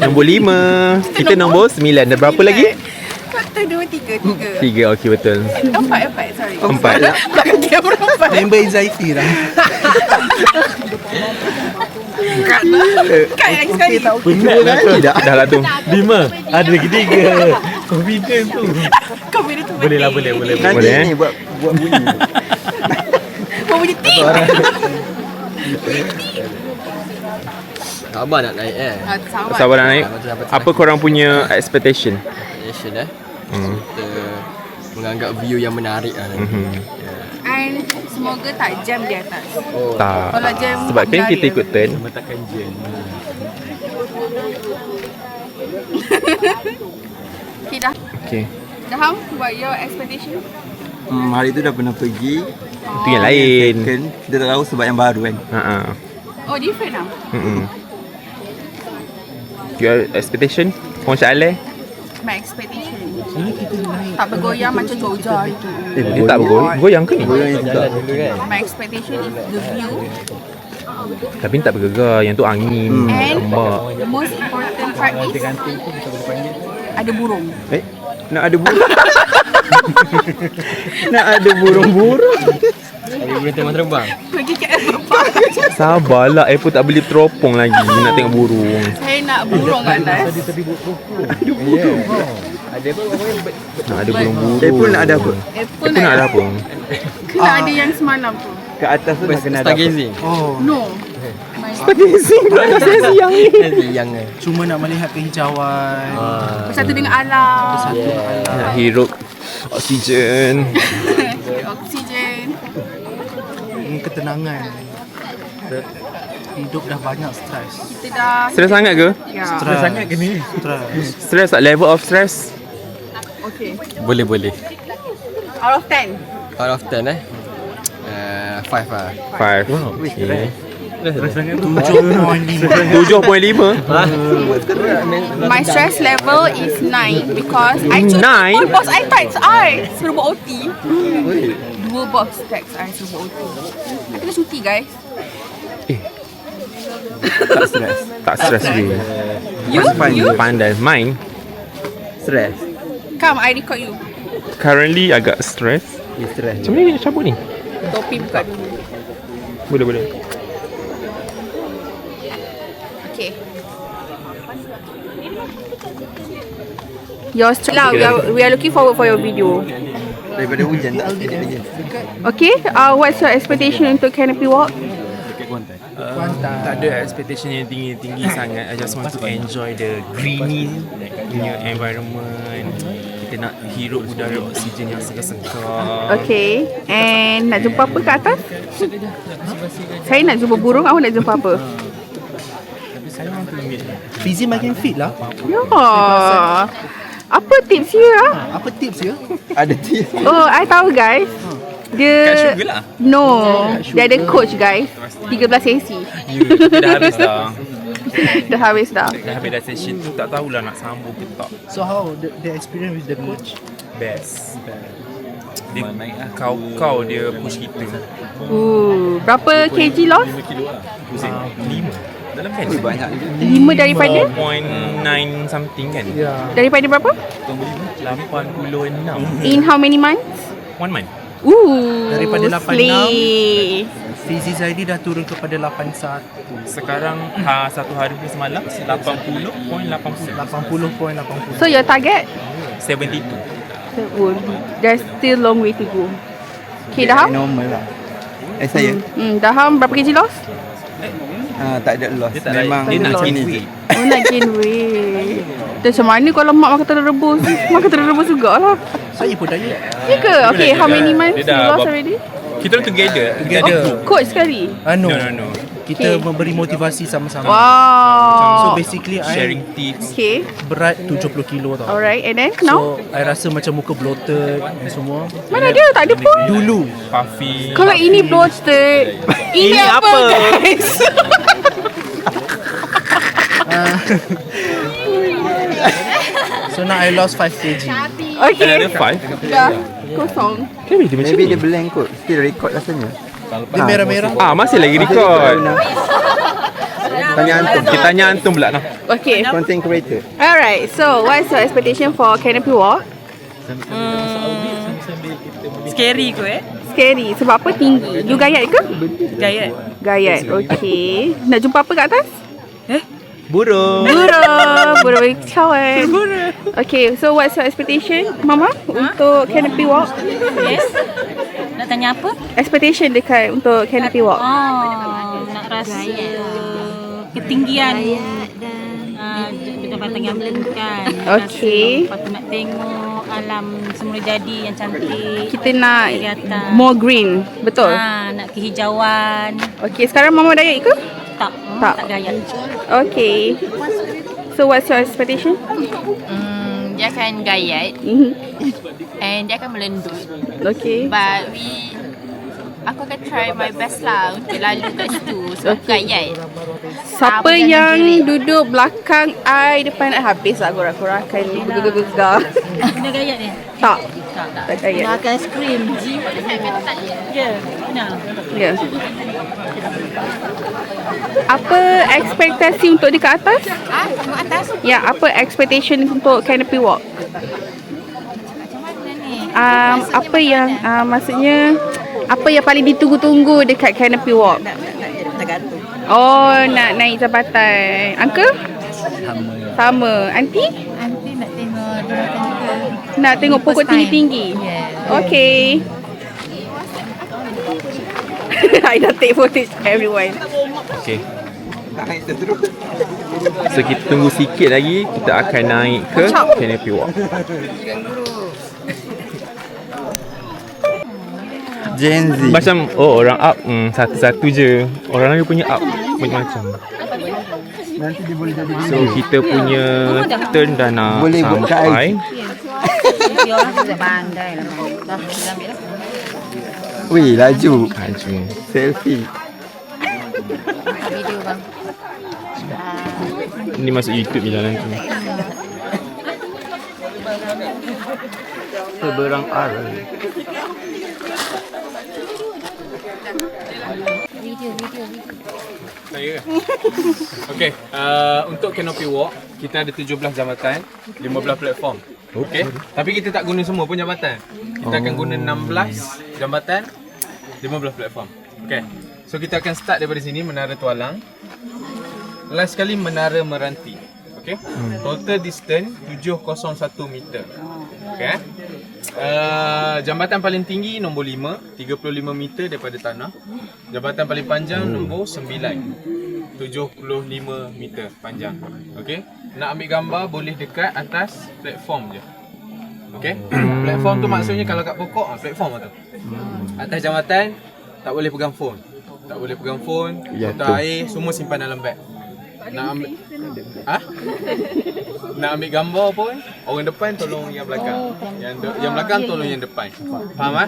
Nombor 5. Kita nombor 9. Dah berapa lagi? 1, 2, 3, 3. 3. Okey, betul. 4, sorry. 4. Belakang kamera 4. Member anxiety lah. Kat lagi sekali. Penat lah tu. Tidak. Dah lah tu. 5. Ada lagi 3. Confident tu. Kau boleh tu Boleh lah, boleh. Nanti Boleh, ni buat bunyi. Kau boleh tik. Sabar nak naik Sabar nak naik. Apa korang punya expectation? Nation kita menganggap view yang menarik lah And semoga tak jam di atas. Tak. Kalau jam Sebab kan kita ikut turn. Takkan jam. Okay dah. Okey. Dah Ham, what your expectation? Hari tu dah pernah pergi. Itu yang lain. Kan kita tak tahu sebab yang baru kan. Ha. Oh, different lah. Your expectation? Kau Syah Aleh? My expectation. Tak bergoyang macam Jogja itu. Dia tak bergoyang ke ni? Goyang juga. My expectation is the view. Tapi ni tak bergegar. Yang tu angin. And Ombak. the most important part is ada burung. Nak ada burung. Nak ada burung-burung. Boleh tengok terbang. Pergi ke Eropa. Sabarlah. Pun tak beli teropong lagi. Nak tengok burung. Saya nak burung kat atas. Nak ada burung-burung. Pun nak ada apa? Apple Nak ada apa? Kena ada yang semalam tu. Kat atas tu nak kena ada apa? Stargazing. No. Yang Cuma nak melihat kehijauan. Bersatu dengan alam. Nak hirup oksigen. Oksigen. Ini ketenangan. Hidup dah banyak stres. Kita dah. Stres sangat ke? Ya. Stres sangat ke ni? Stres. Stres tak? Level of stress? Okay. boleh. Out of 10. Out of 10 5 lah. 5. Okay. 7.5. 7.5. My stress level is 9 because I cuti 9? pun bos I text I suruh buat OT. 2 bos text I suruh buat OT. I kena cuti guys. Tak stres dia. You? Pandai. Mine? Stress. Come, I record you. Currently agak stres. Stress. Macam mana nak cabut ni? Topi buka dulu. Boleh. Okay. Your stress lah. We are looking forward for your video. Daripada hujan tak edit lagi. Okay. What's your expectation untuk Canopy Walk? Tak ada expectation yang tinggi-tinggi sangat. I just want to enjoy the greeny punya environment. Kita nak hirup udara oksigen yang segar-segar. Okay. And nak jumpa apa kat atas? Saya nak jumpa burung. Awak nak jumpa apa? Fizi makin fit lah. Ya. Apa tips you ah? Apa tips ya? Ada tips. Oh, I tahu guys. Dia Kat sugar lah. No, dia ada coach guys. 13 sesi. Dah habis dah. Dah habis dah. Dah habis dah session tu, tak tahulah nak sambung ke tak. So how the experience with the coach? Best. Dia kau dia push kita. Berapa kg loss? 5 dalam kan? Banyak. 5 daripada 4.9 something kan? daripada berapa? 86. In how many months? 1 month. Daripada 86. slay. Fizi Zaidi dah turun kepada 81. Sekarang satu hari pun semalam 80.80. 80.80. So your target? 72. There's still long way to go. Okay, Daham? Normal lah. Saya? Daham berapa kg loss? Tak ada loss. Dia tak Memang dia nak loss. gain weight. Oh, nak gain weight. Dia macam mana kalau mak makan telur rebus? Makan telur rebus jugalah. Saya pun tanya. Ya ke? Okay, how many months you Dia dah lost berapa- already? Kita orang together. Coach sekali? No. No. Kita Okay. memberi motivasi sama-sama. Wow. So basically Sharing I tips. Okay. berat 70 kilo tau. Alright, and then now? So I rasa macam muka bloated dan semua. Mana dia? Tak ada pun. Dulu Puffy. Kalau ini bloated, ini apa guys? So now I lost 5 kg. Okay. Another 5. Dah kosong. Kenapa dia macam Maybe ni? dia blank kot. Still record rasanya. Dia merah-merah. Masih lagi record. Tanya Antum. Kita tanya Antum pula nah. Okay. Content creator. Alright, so what's your expectation for Canopy Walk? Scary kot Scary. Sebab apa tinggi? You gayat ke? Gayat. Gayat. Okay. Nak jumpa apa kat atas? Burung. Burung bagi kawan. Okay, so what's your expectation, Mama, untuk Canopy Walk? Yes. Nak tanya apa? Expectation dekat untuk Canopy Walk. Nak rasa ketinggian Jabatan Gambling kan. Okay. Lepas tu nak tengok alam semula jadi yang cantik. Kita nak Kelihatan. more green. Betul? Nak kehijauan. Okay, sekarang Mama diet ke? Tak. Tak. Tak gaya. Okay. So what's your expectation? Dia akan gayat and dia akan melendut. Okay. But aku akan try my best lah untuk lalu kat situ sebab gayat. Siapa Apa jangan yang jerit. duduk belakang I depan I habis lah korang-korang akan gegar-gegar. Kena gayat ni? Tak. Tak gayat. Akan scream. Ya. Benar. Ya. Apa ekspektasi untuk di kat atas? Tengok atas. Ya, apa expectation untuk Canopy Walk? Macam mana ni? Apa yang maksudnya apa yang paling ditunggu-tunggu dekat Canopy Walk? Oh, nak naik jabatan. Uncle? Sama. Aunty? Nanti nak tengok jabatan juga. Nak tengok pokok tinggi-tinggi? Okay. I dah take footage everyone. Okay. So kita tunggu sikit lagi. Kita akan naik ke Canopy Walk. Gen Z. Macam orang up satu-satu je. Orang lain punya up macam-macam. Nanti dia boleh jadi So kita punya turn dah nak Boleh buat kat sampai. Dia orang tak pandai lah. Dah, kita ambil lah. Wih, laju. Laju. Selfie. Video bang. Ni masuk YouTube je lah nanti. Seberang R. Saya ke? Okay, untuk Canopy Walk, kita ada 17 jambatan, 15 platform. Okay, tapi kita tak guna semua pun jambatan. Kita akan guna 16 jambatan, 15 platform. Okay, so kita akan start daripada sini, Menara Tualang. Last sekali Menara Meranti. Okay, total distance 701 meter. Okay, jambatan paling tinggi nombor 5, 35 meter daripada tanah. Jambatan paling panjang nombor 9, 75 meter panjang. Okay, nak ambil gambar boleh dekat atas platform je. Okay, platform tu maksudnya kalau kat pokok, platform lah tu. Atas jambatan tak boleh pegang phone. Tak boleh pegang phone, botol air semua simpan dalam beg. Nak ambil nak ambil gambar pun orang depan tolong yang belakang. Yang belakang tolong yang depan. Faham ah?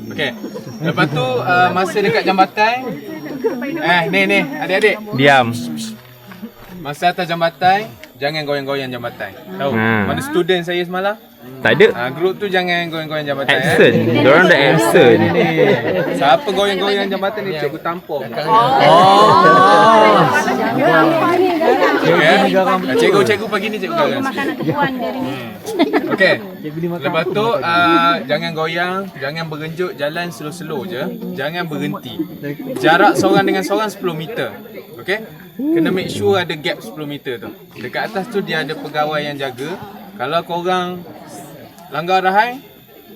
Okey. Lepas tu masa dekat jambatan ni adik-adik. Diam. Masa atas jambatan jangan goyang-goyang jambatan. Tahu? Mana student saya semalam? Tak ada. Grup tu jangan goyang-goyang jambatan. Absent. Diorang dah absent. Siapa goyang-goyang jambatan ni cikgu tampung. Cikgu pagi ni cikgu gagal. Okey. Lepas tu jangan goyang, jangan berenjuk, jalan slow-slow je. Jangan berhenti. Jarak seorang dengan seorang 10 meter. Okey? Kena make sure ada gap 10 meter tu. Dekat atas tu dia ada pegawai yang jaga. Kalau korang langgar arahan,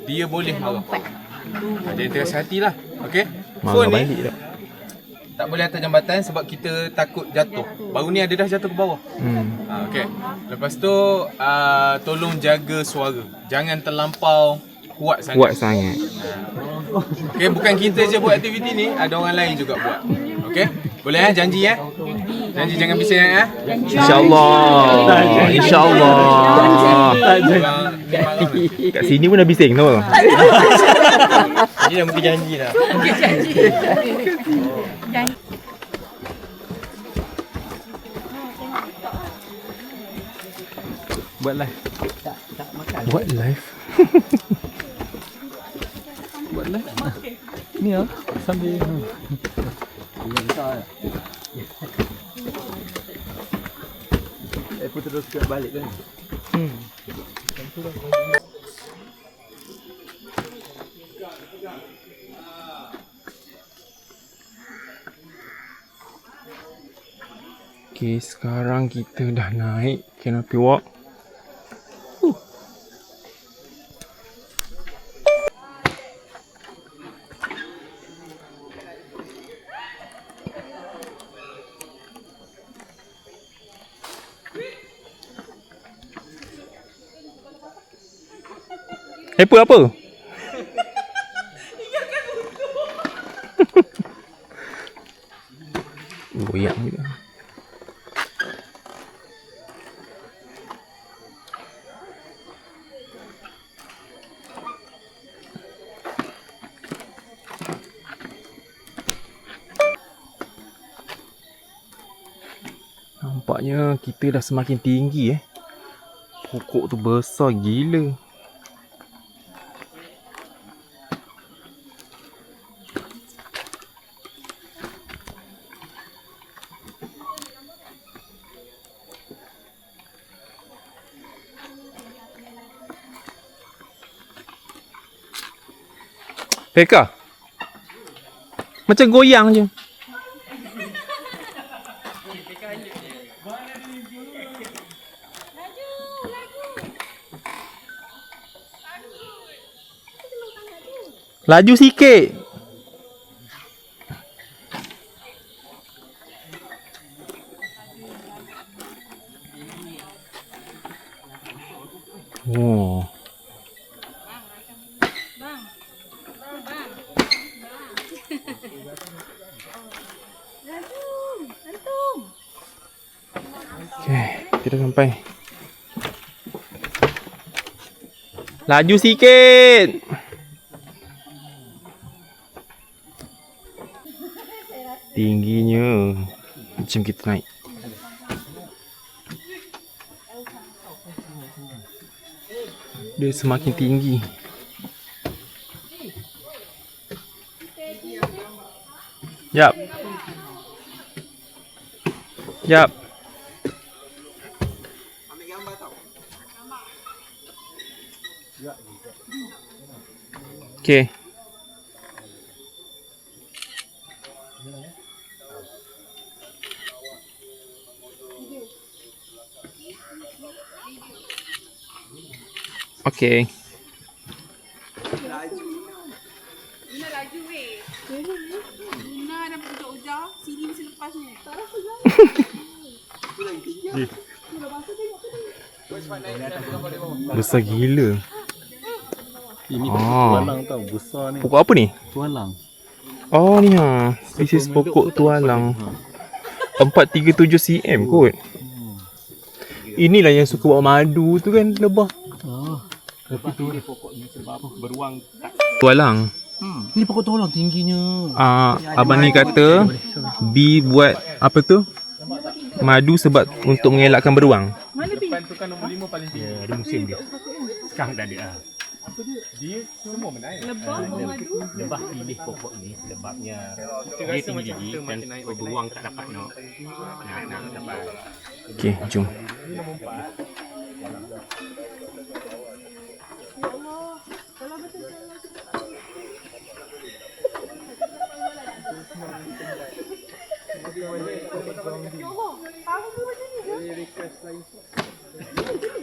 dia boleh marah. Jadi terhati-hatilah. Okey? Marah balik tak? tak boleh atas jambatan sebab kita takut jatuh. Baru ni ada dah jatuh ke bawah. Okey. Lepas tu tolong jaga suara. Jangan terlampau kuat sangat. Kuat sangat. Okey, bukan kita je buat aktiviti ni, ada orang lain juga buat. Okey? Boleh janji Janji jangan bising InsyaAllah. InsyaAllah. Kat sini pun dah bising tau. Dia dah mesti janji dah. Buat live. Buat live. Buat live. Ni ah sambil Aku terus ke balik kan. Okay, sekarang kita dah naik canopy walk. Apa? Goyang juga. Nampaknya kita dah semakin tinggi Pokok tu besar gila. Peka, macam goyang je. Laju sikit. Oh. Okay, kita dah sampai. Laju sikit. Tingginya macam kita naik. Dia semakin tinggi. Yap. Yap. Okay. Okay. Luna laju weh. Luna dah ujar-ujar. Sini mesti lepas ni. Tak rasa lah. Besar gila. ini tualang tau, besar ni. Pokok apa ni? Tualang. Oh ni This is pokok tualang. 437 cm kot. Inilah yang suka bawa madu tu kan, lebah. Tapi tu pokok ni sebab beruang tak. Tualang. Ni pokok tualang tingginya. Abang ni kata bee buat apa tu? Madu sebab untuk mengelakkan beruang. Depan tu kan nombor 5 paling tinggi. Ada musim dia. Sekarang dah ada. Dia semua menaik. Lebah pilih pokok ni sebabnya dia tinggi dan beruang tak dapat nak dapat. Okey, jom.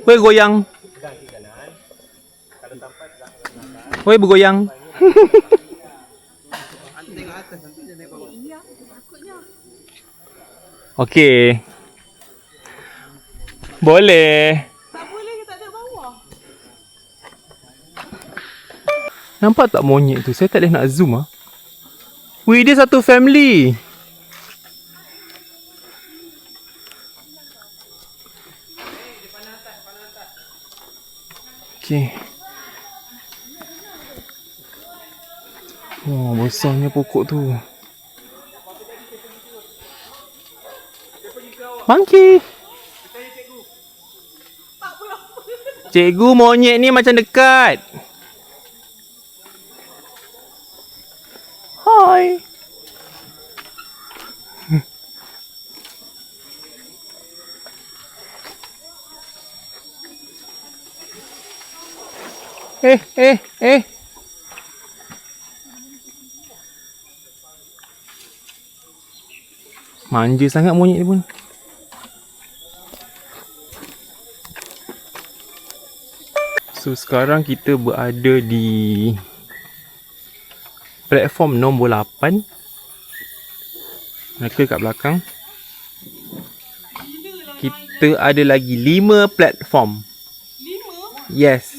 Woi goyang. Woi bergoyang. Okey. Boleh. Tak boleh ke tak ada bawah? Nampak tak monyet tu? Saya tak boleh nak zoom ah. Wih, dia satu family. Okey. Oh, besarnya pokok tu. Monkey. Cikgu, monyet ni macam dekat. Hai. Eh. Manja sangat monyet ni pun. So sekarang kita berada di platform nombor 8. Mereka kat belakang. Kita ada lagi 5 platform. 5? Yes.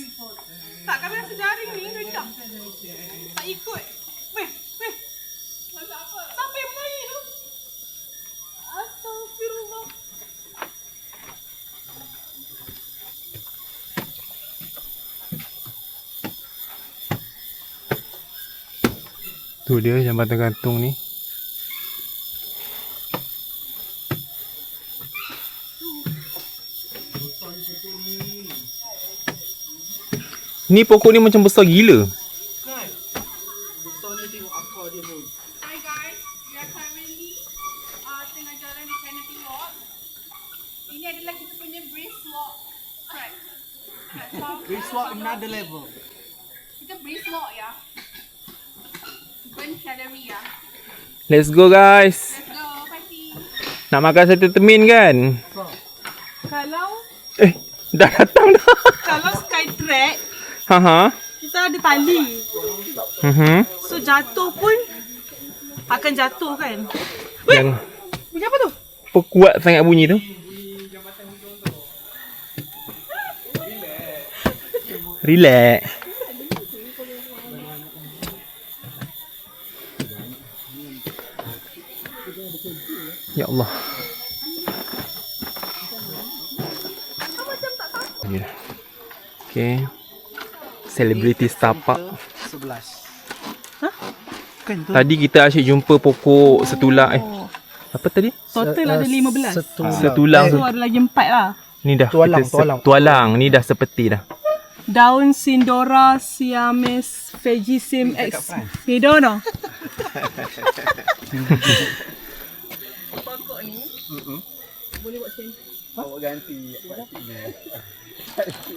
Tak, kami rasa jaring ni rendah. Tak ikut. Weh. Siapa yang mengalir tu? Astagfirullah. Tu dia jambatan gantung ni. Ni pokok ni macam besar gila. Kan? Besarnya tengok akar dia pun. Hi guys, we are currently tengah jalan di Canopy Walk. Ini adalah kita punya brisk walk track. Brisk walk another level. Kita brisk walk ya. Burn calorie ya. Let's go guys. Let's go, party. Nak makan sate temin kan? Kalau Dah datang dah. kalau Skytrack, Ha. kita ada tali. So jatuh pun akan jatuh kan. Yang Bunyi apa tu? kuat sangat bunyi tu. Relax. Ya Allah. Okay. Celebrity Star-Park. 11. Kan tu. Tadi kita asyik jumpa pokok setulang. Apa tadi? Total ada 15. Setulang tu. So ada lagi 4 lah. Ni dah Tualang. tualang. Ni dah sepeti dah. Daun Sindora Siamese Vegisim X Hidono. Pokok ni boleh buat macam Awak ganti.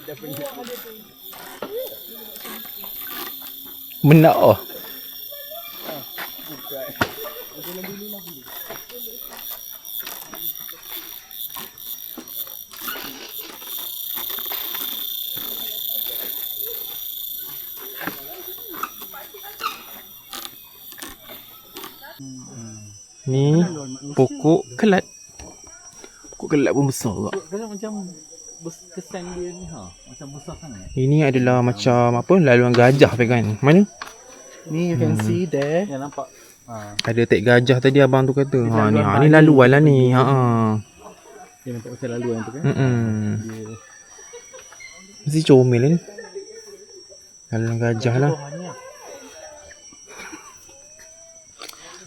Dah punya. Benak oh. Ni pokok kelat. Pokok kelat pun besar juga. Macam kesan dia ni macam besar sangat. Ini adalah macam apa, laluan gajah tu kan. Mana? Ni you can see there. Yang nampak. Ada tek gajah tadi abang tu kata. Ni laluan lah ni. Dia nampak macam laluan tu kan. Mesti comel ni. Laluan gajah lah.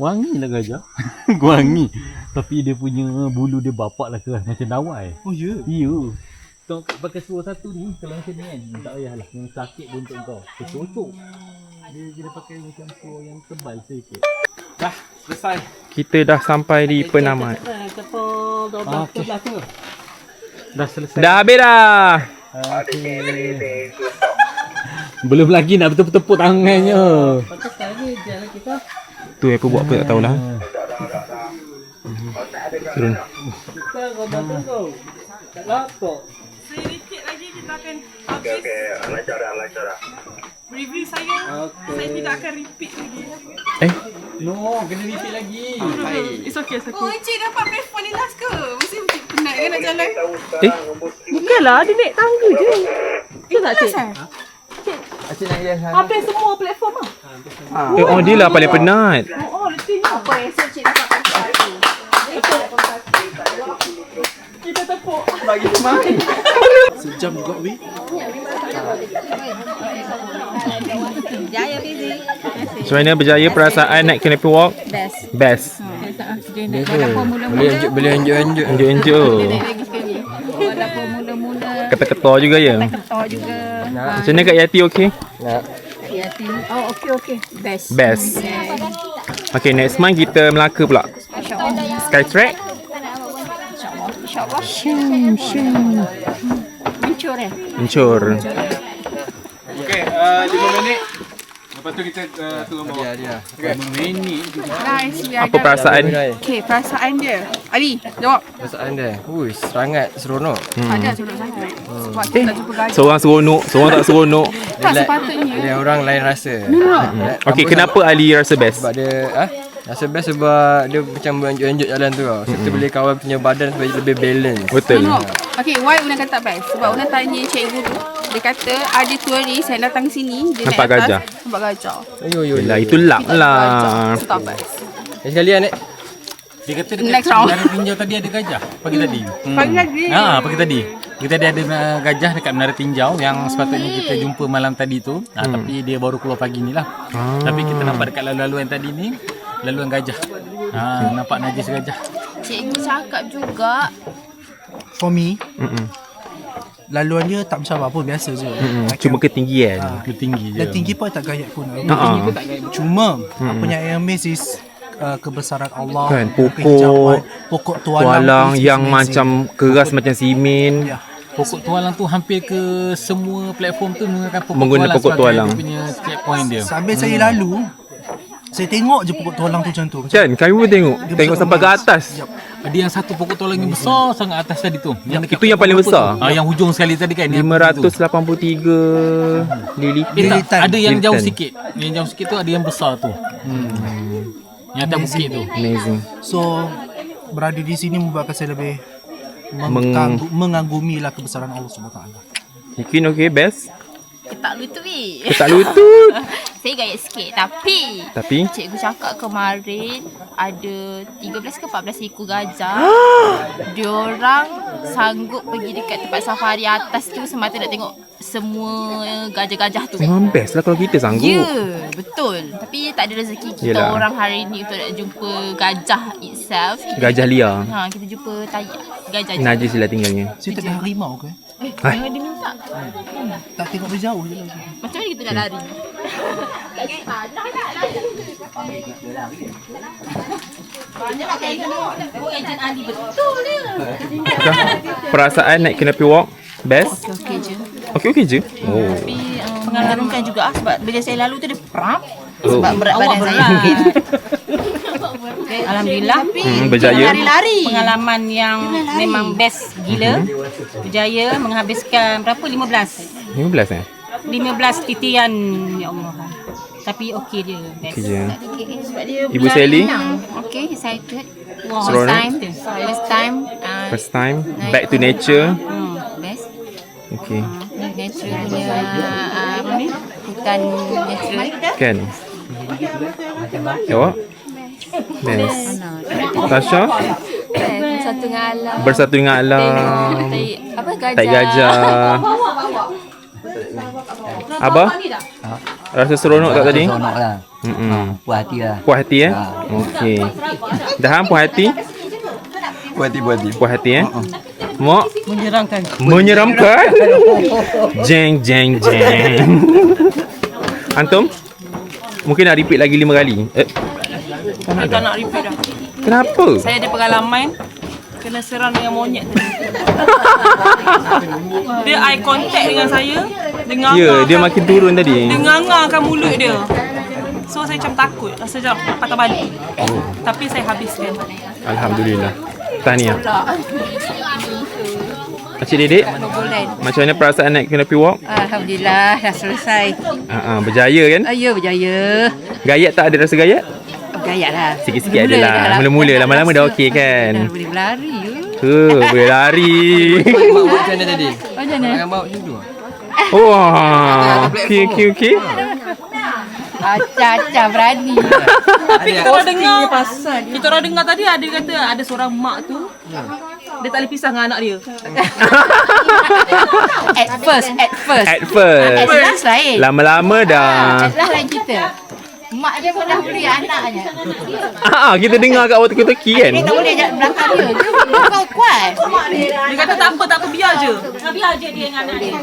Wangi lah gajah. Wangi. Tapi dia punya bulu dia bapak lah keras macam dawai. Oh ya? Ya. Kau pakai seluar satu ni, kalau macam ni kan, tak payahlah. Yang sakit pun untuk kau. Cocok. Dia pakai macam seluar yang tebal sedikit. Dah, selesai. Kita dah sampai di Penamat. Okay. Dah selesai. Dah habis dah. Okay. Belum lagi nak betul-betul tepuk tangannya. Tu apa buat apa tak tahulah. Turun. sedikit lagi kita akan habis. Lancar dah. review saya. Saya tidak akan repeat lagi. No, kena repeat lagi. It's okay, it's okay. Oh, Encik dapat platform ni last ke? Mesti Encik penat kan nak jalan? Bukanlah, dia naik tangga je. Itu tak cik? Acik nak hias sana. Apa yang semua platform lah? Oh, dia lah paling penat. Oh, letih ni. Apa yang Encik dapat satu? Kita tepuk. Bagi semangat. Sejam juga weh. Jaya Fizi. Macam mana berjaya perasaan naik Canopy Walk? Best. Boleh anjuk-anjuk. Anjuk-anjuk. Walaupun mula-mula Ketar-ketar juga ya? ketar juga. Macam mana Kak Yati okey? Hati-hati. Oh, okey. Best. Best. Okay, next month kita Melaka pula. Skytrack? InsyaAllah. Mencur Mencur. Okey, 5 minit. Lepas tu kita turun bawah. Dia. Nice. Apa perasaan? Okay, perasaan dia. Ali, jawab. Perasaan dia. Sangat seronok. Ada seronok sangat. Sebab kita tak jumpa gajah. Seorang seronok, seorang tak seronok. Tak sepatutnya. Dia orang lain rasa. Okay, kenapa Ali rasa best? Sebab dia rasa best sebab dia macam beranjuk-anjuk jalan tu tau. Serta boleh kawal punya badan supaya lebih balance. Betul. Okay, why Una kata best? Sebab Una tanya cikgu tu. Dia kata ada turis yang datang sini. Dia Nampak naik atas, gajah? Nampak gajah. Yelah, itu luck lah. Itu tak best. Sekali Nek. Dia kata Next dekat round. Menara Tinjau tadi ada gajah pagi tadi. Pagi lagi. Pagi tadi. Kita tadi ada gajah dekat Menara Tinjau yang sepatutnya kita jumpa malam tadi tu. Tapi dia baru keluar pagi ni lah. Tapi kita nampak dekat laluan tadi ni, laluan gajah. Nampak najis gajah. Cikgu cakap juga. For me, laluan dia tak besar apa, biasa je. Cuma ketinggian. Tinggi je. Dan tinggi pun tak gayat pun. Cuma apa yang amaze is kebesaran Allah, Kan, kehijauan, pokok tualang is yang amazing. macam keras macam simen. Ya. Pokok tualang tu hampir ke semua platform tu menggunakan pokok Menggunakan tualang pokok sebagai tualang. dia punya checkpoint dia. Sambil saya lalu, saya tengok je pokok tualang tu macam tu. Kan, kami pun tengok. Dia Tengok besar sampai ke emas. atas. Ada yang satu pokok tualang yang besar sangat atas tadi tu. Yang Itu yang paling besar. yang hujung sekali tadi kan. 583 lilitan. Ada yang jauh Lilitan. sikit. Yang jauh sikit tu ada yang besar tu. Yang atas bukit tu. Amazing. So, berada di sini membuatkan saya lebih mengagumilah kebesaran Allah SWT. Mungkin okay, best. Ketak lutut weh. Ketak lutut. Saya gayat sikit tapi cikgu cakap kemarin ada 13 ke 14 ekor gajah. Diorang sanggup pergi dekat tempat safari atas tu semata nak tengok semua gajah-gajah tu. Memang best lah kalau kita sanggup. Ya, betul. Tapi tak ada rezeki kita Yelah. orang hari ni untuk nak jumpa gajah itself. Gajah liar. Kita jumpa gajah je. Najis lah tinggalnya. Saya tak ada harimau ke? Jangan dia minta. Tak tengok berjauh je. Macam mana kita nak lari? Ejen Ali betul dia. Perasaan naik Canopy Walk best? Okey je. Okey je. Oh. Tapi mengharumkan juga sebab bila saya lalu tu dia pram. Oh. Sebab berat badan saya sikit. Alhamdulillah. Berjaya. Lari-lari. Pengalaman yang memang best gila. Berjaya menghabiskan berapa? 15. 15 15 titian. Ya Allah. Tapi okey dia. Best. Okey je. Sebab dia Ibu Sally? Okay, excited. Seronok? First time. First time back to nature. Best. Okay. Nature punya apa ni? Hutan natural. Kan? Awak? Best. Tasha? Bersatu dengan alam. Bersatu dengan alam. Apa gajah? Tai gajah. Abah? Rasa seronok tak tadi? Seronok lah. Puas hati lah. Puas hati Okey. Dah puas hati? Puas hati Mak? Menyeramkan? Jeng jeng jeng. Antum? Mungkin nak repeat lagi 5 kali. Saya tak nak repeat dah. Kenapa? Saya ada pengalaman kena serang dengan monyet tadi. Dia eye contact dengan saya. Ya, dia makin turun tadi. Dia ngangarkan mulut dia. So saya macam takut. Rasa macam patah balik. Tapi saya habiskan. Alhamdulillah. Tahniah. Encik Dedik, Golden. macam mana perasaan naik Canopy Walk? Alhamdulillah dah selesai. Berjaya kan? Ya, berjaya. Gayat tak ada rasa gayat? Gayat lah. Sikit-sikit ada lah. Mula-mula, lama-lama dah okey kan? Dah boleh berlari. Boleh lari. Mak buat macam mana tadi? Macam mana? Jangan bawa macam tu. Wah, okey. Acah-acah berani. Tapi kita orang dengar tadi ada kata ada seorang mak tu dia tak boleh pisah dengan anak dia. At first. At first. Lain. Lama-lama dah. Dah lain kita. Mak dia pun dah beri anaknya. Kita dengar kat walkie-talkie kan? Dia tak boleh jalan belakang dia. Kau kuat. Dia kata tak apa biar je. Biar je dia dengan anak dia.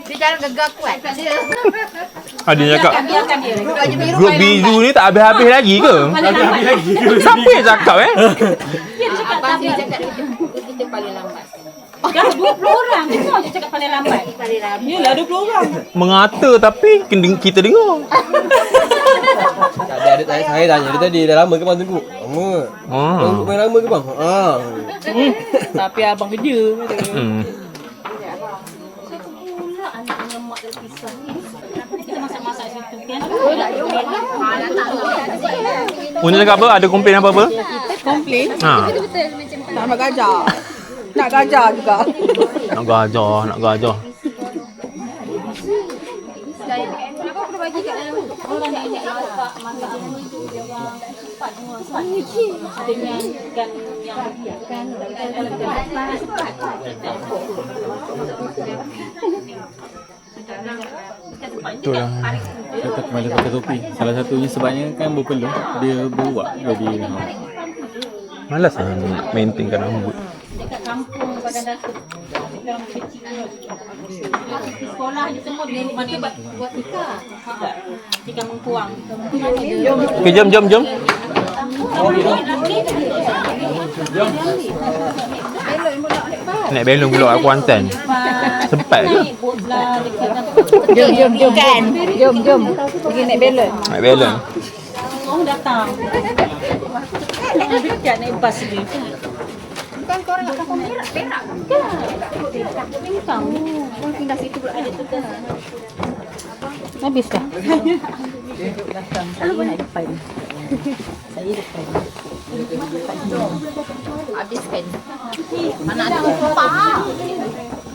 Dia jalan gegar kuat. Dia cakap Biarkan dia. grup biru ni tak habis-habis lagi ke? Habis lagi. Siapa yang cakap Dia cakap Abang dia cakap kita paling lambat. dah 20 orang. Dia semua je cakap paling lambat. Yalah 20 orang. Mengata tapi kita dengar. Tak ada saya tanya dia tadi dah lama ke bang tunggu? Lama. Tunggu main lama ke bang? Tapi abang kerja. Kita masak-masak situ kan. Uni cakap apa? Ada komplain apa-apa? Komplain? Nak gajah. Nak gajah juga. Nak gajah. Betul lah. Kata kembali pakai topi. Salah satunya sebabnya kan berpeluh. Dia beruak jadi Malas lah maintainkan rambut. Dekat kampung Padang Datuk. Yang kecil. Sekolah ni semua dia mana buat tikar. Tikar mengkuang. Okay, jom. Naik belong pula aku Kuantan. Sempat ke? Jom. Kan? Jom. Pergi naik belon. Naik belong. Orang datang. Dekat naik bas dia. Bukan korang nak kampung Perak? Perak kan? Bintang. Korang pindah situ pula ada tu kan? Habis dah. Saya nak depan. Habiskan. Mana ada lupa.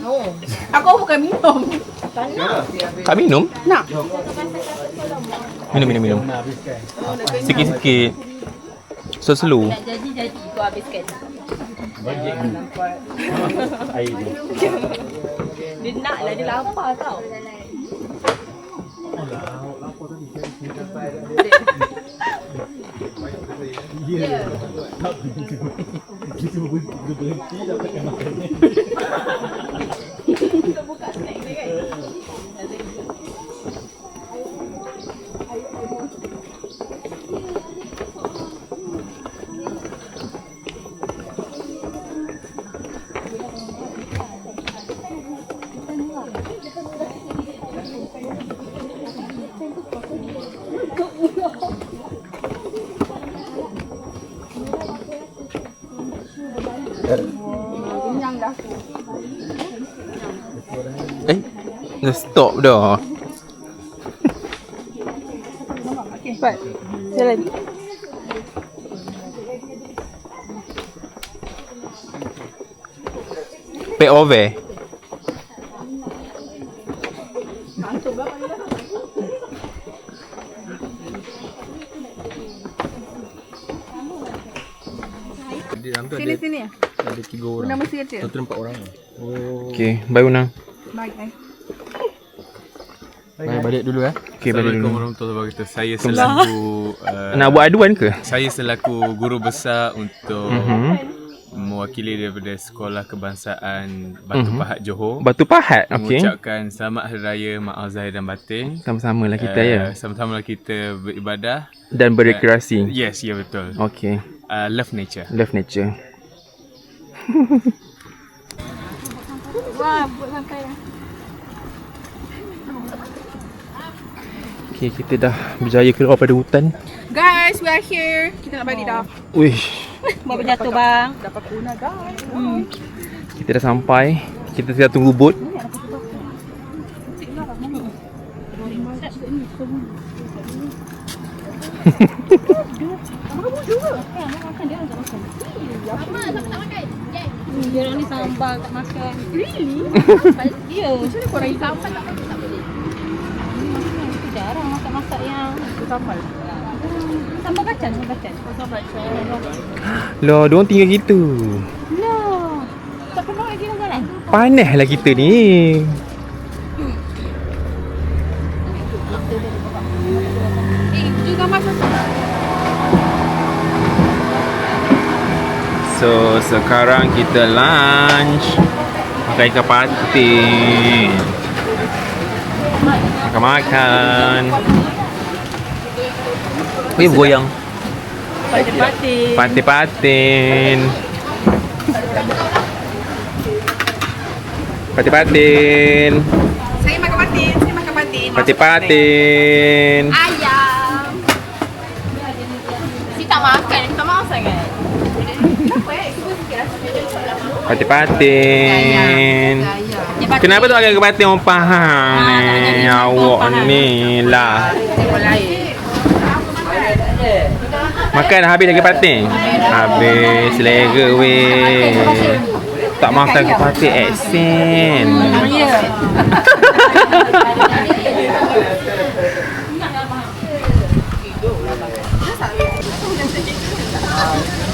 No. Aku bukan minum. Tak minum? Nak. Minum. Sikit-sikit. Slow. Nak jadi kau habiskan. Dia nak lah, dia lapar tau. Kenyang dah. Dah stop dah. Okay, baik. Saya lagi. Pay over. Sini. Ada 3 orang. Nama mesti kata. Total 4 orang. Okay, bye Unang. Bye. Balik dulu Okay, balik dulu. Assalamualaikum warahmatullahi wabarakatuh. Saya selaku Nak buat aduan ke? Saya selaku guru besar untuk mewakili daripada Sekolah Kebangsaan Batu Pahat Johor. Batu Pahat, okey. Mengucapkan selamat Hari Raya Maaf Zahir dan Batin. Sama-sama lah kita ya. Sama-sama lah kita beribadah Dan berekreasi. Yes, ya betul. Okey. Love nature. Love nature. Wah, buat sampai dah. Okay, kita dah berjaya keluar pada hutan. Guys, we are here. Kita nak balik dah. Wish. Bawa jatuh bang. Dapat kuna guys. Kita dah sampai. Kita tengah tunggu bot. Dia orang ni sambal tak makan. Really? Ya, macam mana korang sambal tak makan? Jarang masak-masak yang sambal. Sambal kacang, sambal kacang. Sambal kacang. Loh, diorang tinggal gitu. Lah. Tak pernah lagi nak jalan. Panas lah kita ni. Juga masuk. So, sekarang kita lunch. Makan ikan patin. Makan-makan. Weh, goyang. Patin-patin. Patin-patin. Patin-patin. Saya makan patin. Saya makan patin. Patin-patin. Ayam. Si tak makan, tak mahu sangat. Patin-patin. Kenapa tu agak patin orang faham ni? Awak ni lah. Makan dah habis lagi patin? Habis selera weh. Tak makan ke patin aksen.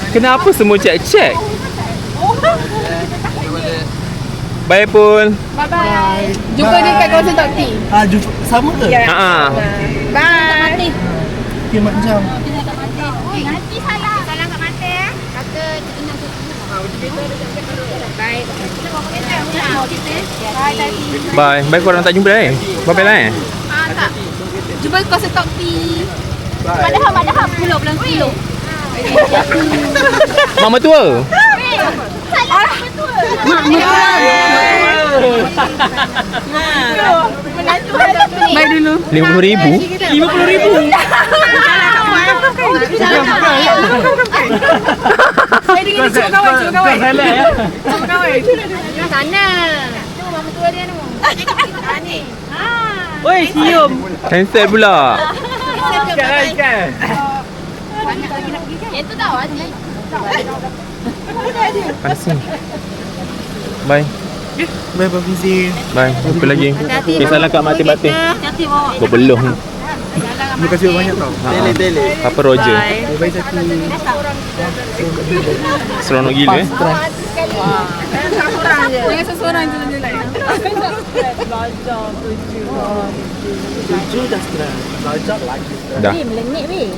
Kenapa semua cek-cek? Bye Pul. Bye-bye. Jumpa dekat kawasan Tok T. Jumpa sama ke? Ya. Bye. Okay, macam. Nanti salam. Salam kat mata ya. Kata kita nak bye. Bye tadi. Bye. Bye korang tak jumpa eh? Bye-bye lah eh? Tak. Jumpa kawasan Tok T. Padahal pulau-pulau kilo. Mak mertua? Salam mak mertua. Mak mertua. Bye dulu. RM50,000? RM50,000. Saya dengan dia cuba kawan. Cuba kawan. Sana. Tu mak mertua dia tu. Ni. Oi, cium. Cancel pula. Ikan. Banyak lagi nak pergi kan? Itu tahu Aziz. Panas ni. Bye. Bye Abang Fizi. Bye. Jumpa lagi. Okay, salam kat mati-mati. Hati-hati bawa. Berbeluh. Terima kasih banyak tau. Tele. Apa Roger? Bye Zaki. Seronok gila eh. Jangan seseorang je lah. Tujuh dah stress. Belajar lagi. Dah. Melengit weh.